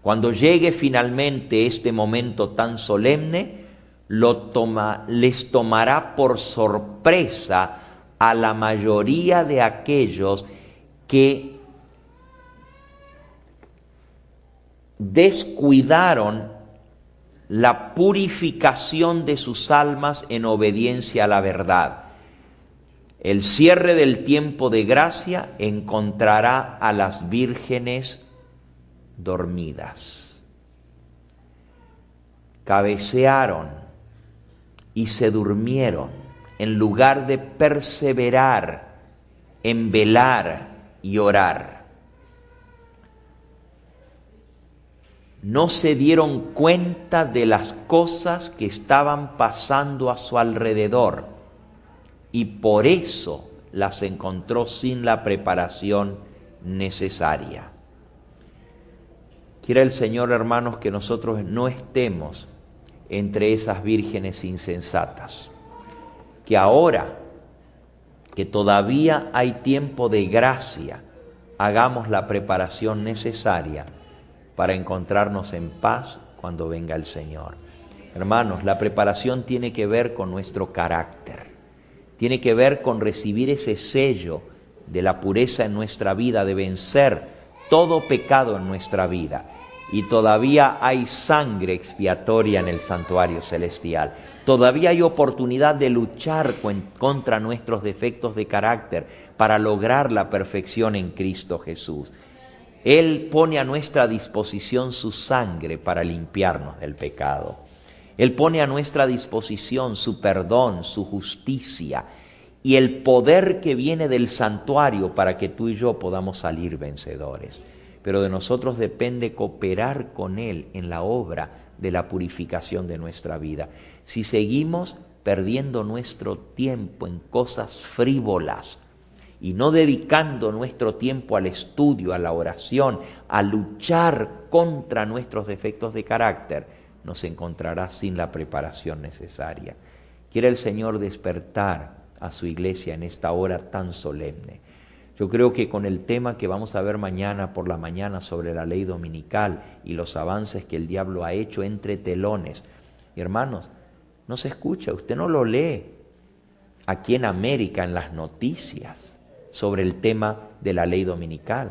Cuando llegue finalmente este momento tan solemne, les tomará por sorpresa a la mayoría de aquellos que descuidaron la purificación de sus almas en obediencia a la verdad. El cierre del tiempo de gracia encontrará a las vírgenes dormidas. Cabecearon y se durmieron en lugar de perseverar en velar y orar. No se dieron cuenta de las cosas que estaban pasando a su alrededor y por eso las encontró sin la preparación necesaria. Quiera el Señor, hermanos, que nosotros no estemos entre esas vírgenes insensatas, que ahora que todavía hay tiempo de gracia, hagamos la preparación necesaria para encontrarnos en paz cuando venga el Señor. Hermanos, la preparación tiene que ver con nuestro carácter, tiene que ver con recibir ese sello de la pureza en nuestra vida, de vencer todo pecado en nuestra vida. y todavía hay sangre expiatoria en el santuario celestial. Todavía hay oportunidad de luchar contra nuestros defectos de carácter para lograr la perfección en Cristo Jesús. Él pone a nuestra disposición su sangre para limpiarnos del pecado. Él pone a nuestra disposición su perdón, su justicia y el poder que viene del santuario para que tú y yo podamos salir vencedores. Pero de nosotros depende cooperar con Él en la obra de la purificación de nuestra vida. Si seguimos perdiendo nuestro tiempo en cosas frívolas y no dedicando nuestro tiempo al estudio, a la oración, a luchar contra nuestros defectos de carácter, nos encontrará sin la preparación necesaria. Quiere el Señor despertar a su iglesia en esta hora tan solemne. Yo creo que con el tema que vamos a ver mañana por la mañana sobre la ley dominical y los avances que el diablo ha hecho entre telones, hermanos, no se escucha, usted no lo lee aquí en América en las noticias sobre el tema de la ley dominical,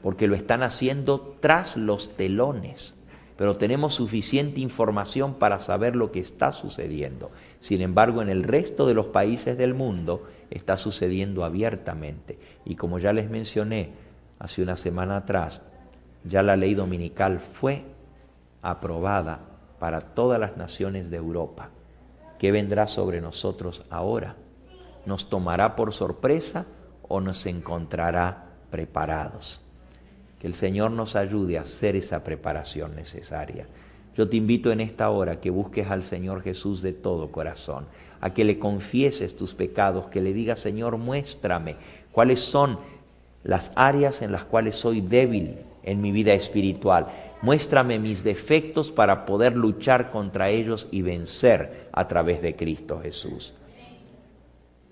porque lo están haciendo tras los telones, pero tenemos suficiente información para saber lo que está sucediendo. Sin embargo, en el resto de los países del mundo está sucediendo abiertamente. Y como ya les mencioné hace una semana atrás, ya la ley dominical fue aprobada para todas las naciones de Europa. ¿Qué vendrá sobre nosotros ahora? ¿Nos tomará por sorpresa o nos encontrará preparados? Que el Señor nos ayude a hacer esa preparación necesaria. Yo te invito en esta hora que busques al Señor Jesús de todo corazón, a que le confieses tus pecados, que le digas: Señor, muéstrame cuáles son las áreas en las cuales soy débil en mi vida espiritual. Muéstrame mis defectos para poder luchar contra ellos y vencer a través de Cristo Jesús.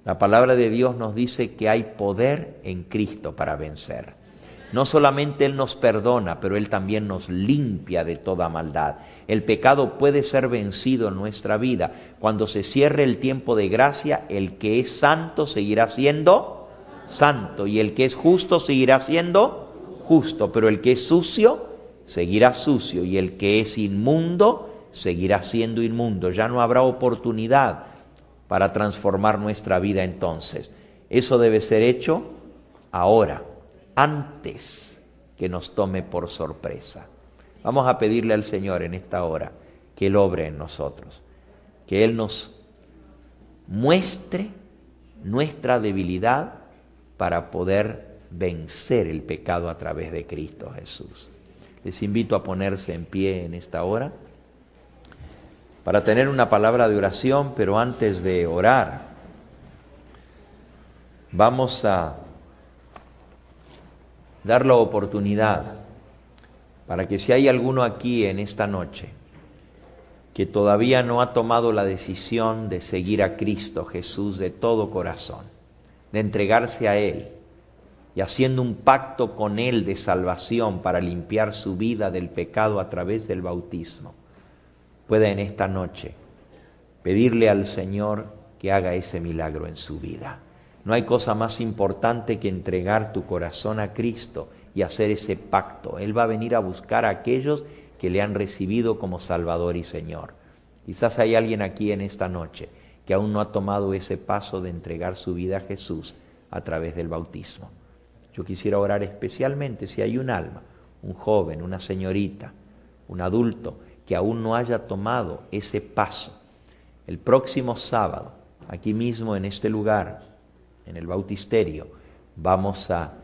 La palabra de Dios nos dice que hay poder en Cristo para vencer. No solamente Él nos perdona, pero Él también nos limpia de toda maldad. El pecado puede ser vencido en nuestra vida. Cuando se cierre el tiempo de gracia, el que es santo seguirá siendo santo, y el que es justo seguirá siendo justo, pero el que es sucio seguirá sucio, y el que es inmundo seguirá siendo inmundo. Ya no habrá oportunidad para transformar nuestra vida entonces. Eso debe ser hecho ahora, antes que nos tome por sorpresa. Vamos a pedirle al Señor en esta hora que Él obre en nosotros, que Él nos muestre nuestra debilidad para poder vencer el pecado a través de Cristo Jesús. Les invito a ponerse en pie en esta hora para tener una palabra de oración, pero antes de orar, vamos a dar la oportunidad para que si hay alguno aquí en esta noche que todavía no ha tomado la decisión de seguir a Cristo Jesús de todo corazón, de entregarse a Él y haciendo un pacto con Él de salvación para limpiar su vida del pecado a través del bautismo, pueda en esta noche pedirle al Señor que haga ese milagro en su vida. No hay cosa más importante que entregar tu corazón a Cristo y hacer ese pacto. Él va a venir a buscar a aquellos que le han recibido como Salvador y Señor. Quizás hay alguien aquí en esta noche que aún no ha tomado ese paso de entregar su vida a Jesús a través del bautismo. Yo quisiera orar especialmente si hay un alma, un joven, una señorita, un adulto que aún no haya tomado ese paso. El próximo sábado, aquí mismo en este lugar, en el bautisterio, vamos a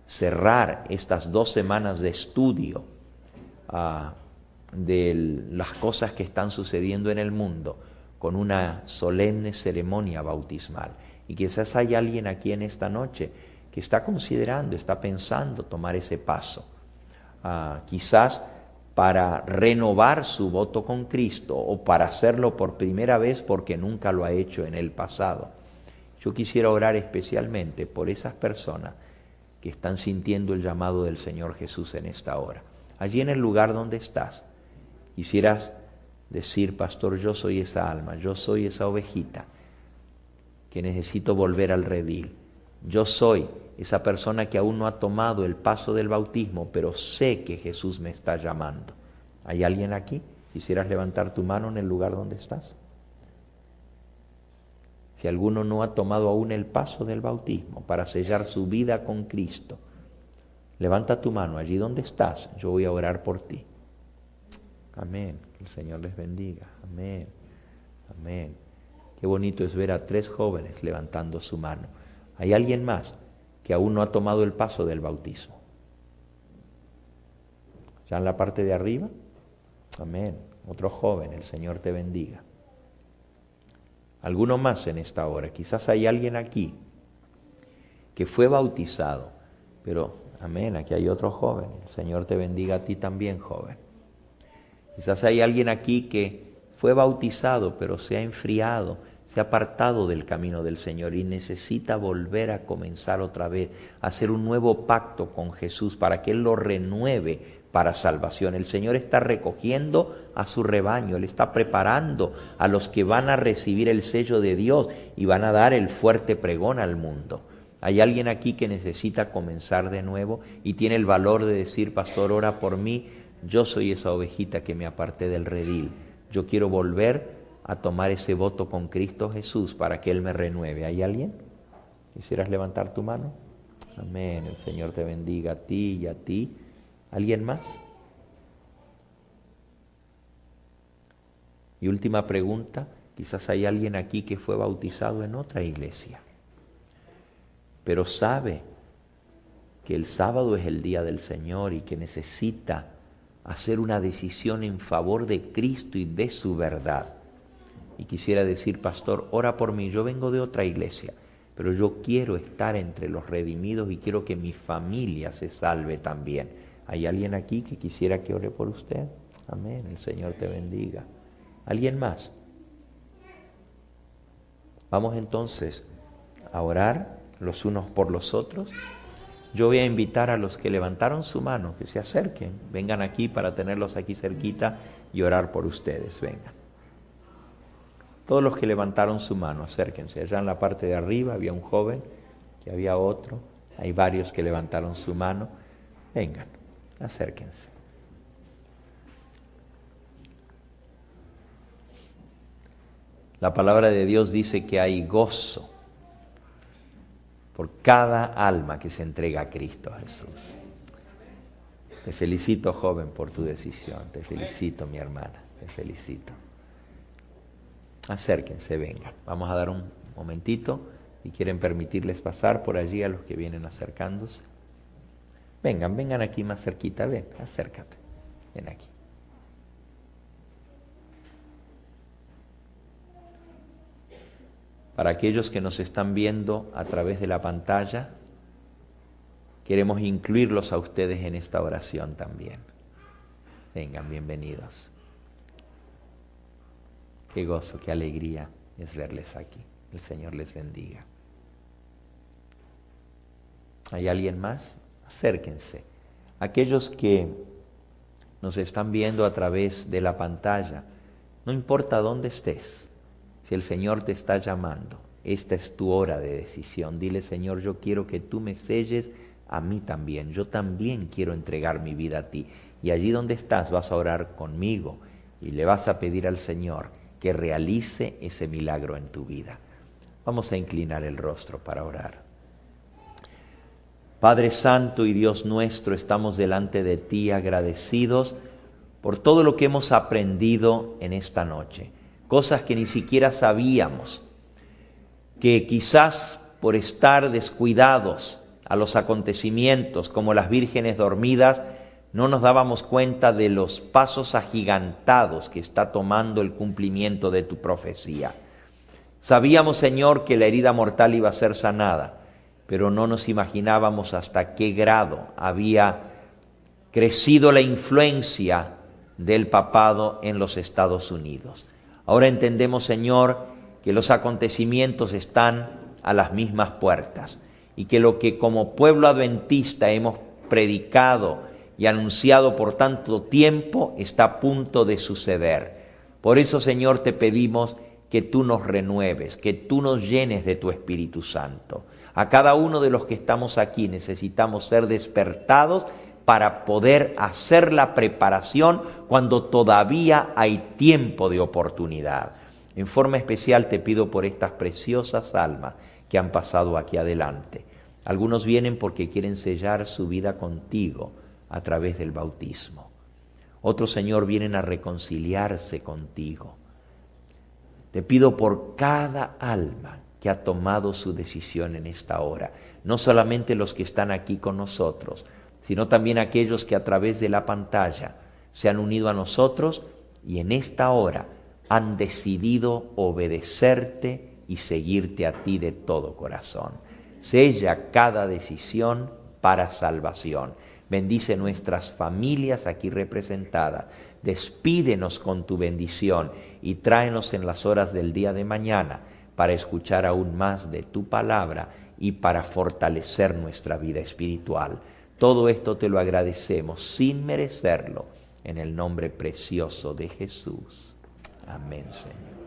cerrar estas 2 semanas de estudio de las cosas que están sucediendo en el mundo con una solemne ceremonia bautismal. Y quizás hay alguien aquí en esta noche que está considerando, está pensando tomar ese paso. Quizás para renovar su voto con Cristo o para hacerlo por primera vez porque nunca lo ha hecho en el pasado. Yo quisiera orar especialmente por esas personas que están sintiendo el llamado del Señor Jesús en esta hora. Allí en el lugar donde estás, quisieras decir: pastor, yo soy esa alma, yo soy esa ovejita que necesito volver al redil. Yo soy esa persona que aún no ha tomado el paso del bautismo, pero sé que Jesús me está llamando. ¿Hay alguien aquí? ¿Quisieras levantar tu mano en el lugar donde estás? Si alguno no ha tomado aún el paso del bautismo para sellar su vida con Cristo, levanta tu mano allí donde estás, yo voy a orar por ti. Amén, que el Señor les bendiga, amén, amén. Qué bonito es ver a 3 jóvenes levantando su mano. ¿Hay alguien más que aún no ha tomado el paso del bautismo? ¿Ya en la parte de arriba? Amén, otro joven, el Señor te bendiga. Alguno más en esta hora, quizás hay alguien aquí que fue bautizado, pero amén, aquí hay otro joven, el Señor te bendiga a ti también, joven. Quizás hay alguien aquí que fue bautizado, pero se ha enfriado, se ha apartado del camino del Señor y necesita volver a comenzar otra vez, a hacer un nuevo pacto con Jesús para que Él lo renueve para salvación. El Señor está recogiendo a su rebaño, Él está preparando a los que van a recibir el sello de Dios y van a dar el fuerte pregón al mundo. Hay alguien aquí que necesita comenzar de nuevo y tiene el valor de decir: pastor, ora por mí, yo soy esa ovejita que me aparté del redil. Yo quiero volver a tomar ese voto con Cristo Jesús para que Él me renueve. ¿Hay alguien? ¿Quisieras levantar tu mano? Amén, el Señor te bendiga a ti y a ti. ¿Alguien más? Y última pregunta, quizás hay alguien aquí que fue bautizado en otra iglesia, pero sabe que el sábado es el día del Señor y que necesita hacer una decisión en favor de Cristo y de su verdad. Y quisiera decir: pastor, ora por mí, yo vengo de otra iglesia, pero yo quiero estar entre los redimidos y quiero que mi familia se salve también. ¿Hay alguien aquí que quisiera que ore por usted? Amén, el Señor te bendiga. ¿Alguien más? Vamos entonces a orar los unos por los otros. Yo voy a invitar a los que levantaron su mano que se acerquen, vengan aquí para tenerlos aquí cerquita y orar por ustedes. Vengan. Todos los que levantaron su mano, acérquense. Allá en la parte de arriba había un joven, que había otro, hay varios que levantaron su mano. Vengan, acérquense. La palabra de Dios dice que hay gozo por cada alma que se entrega a Cristo Jesús. Te felicito, joven, por tu decisión. Te felicito, mi hermana. Te felicito. Acérquense, vengan. Vamos a dar un momentito y quieren permitirles pasar por allí a los que vienen acercándose. Vengan, vengan aquí más cerquita. Ven, acércate. Ven aquí. Para aquellos que nos están viendo a través de la pantalla, queremos incluirlos a ustedes en esta oración también. Vengan, bienvenidos. Qué gozo, qué alegría es verles aquí. El Señor les bendiga. ¿Hay alguien más? Acérquense. Aquellos que nos están viendo a través de la pantalla, no importa dónde estés, si el Señor te está llamando, esta es tu hora de decisión. Dile: Señor, yo quiero que tú me selles a mí también. Yo también quiero entregar mi vida a ti. Y allí donde estás vas a orar conmigo y le vas a pedir al Señor que realice ese milagro en tu vida. Vamos a inclinar el rostro para orar. Padre Santo y Dios nuestro, estamos delante de ti agradecidos por todo lo que hemos aprendido en esta noche. Cosas que ni siquiera sabíamos, que quizás por estar descuidados a los acontecimientos, como las vírgenes dormidas, no nos dábamos cuenta de los pasos agigantados que está tomando el cumplimiento de tu profecía. Sabíamos, Señor, que la herida mortal iba a ser sanada, pero no nos imaginábamos hasta qué grado había crecido la influencia del papado en los Estados Unidos. Ahora entendemos, Señor, que los acontecimientos están a las mismas puertas y que lo que como pueblo adventista hemos predicado y anunciado por tanto tiempo está a punto de suceder. Por eso, Señor, te pedimos que tú nos renueves, que tú nos llenes de tu Espíritu Santo. A cada uno de los que estamos aquí necesitamos ser despertados para poder hacer la preparación cuando todavía hay tiempo de oportunidad. En forma especial te pido por estas preciosas almas que han pasado aquí adelante. Algunos vienen porque quieren sellar su vida contigo a través del bautismo. Otros, Señor, vienen a reconciliarse contigo. Te pido por cada alma que ha tomado su decisión en esta hora, no solamente los que están aquí con nosotros, sino también aquellos que a través de la pantalla se han unido a nosotros y en esta hora han decidido obedecerte y seguirte a ti de todo corazón. Sella cada decisión para salvación. Bendice nuestras familias aquí representadas. Despídenos con tu bendición y tráenos en las horas del día de mañana para escuchar aún más de tu palabra y para fortalecer nuestra vida espiritual. Todo esto te lo agradecemos sin merecerlo, en el nombre precioso de Jesús. Amén, Señor.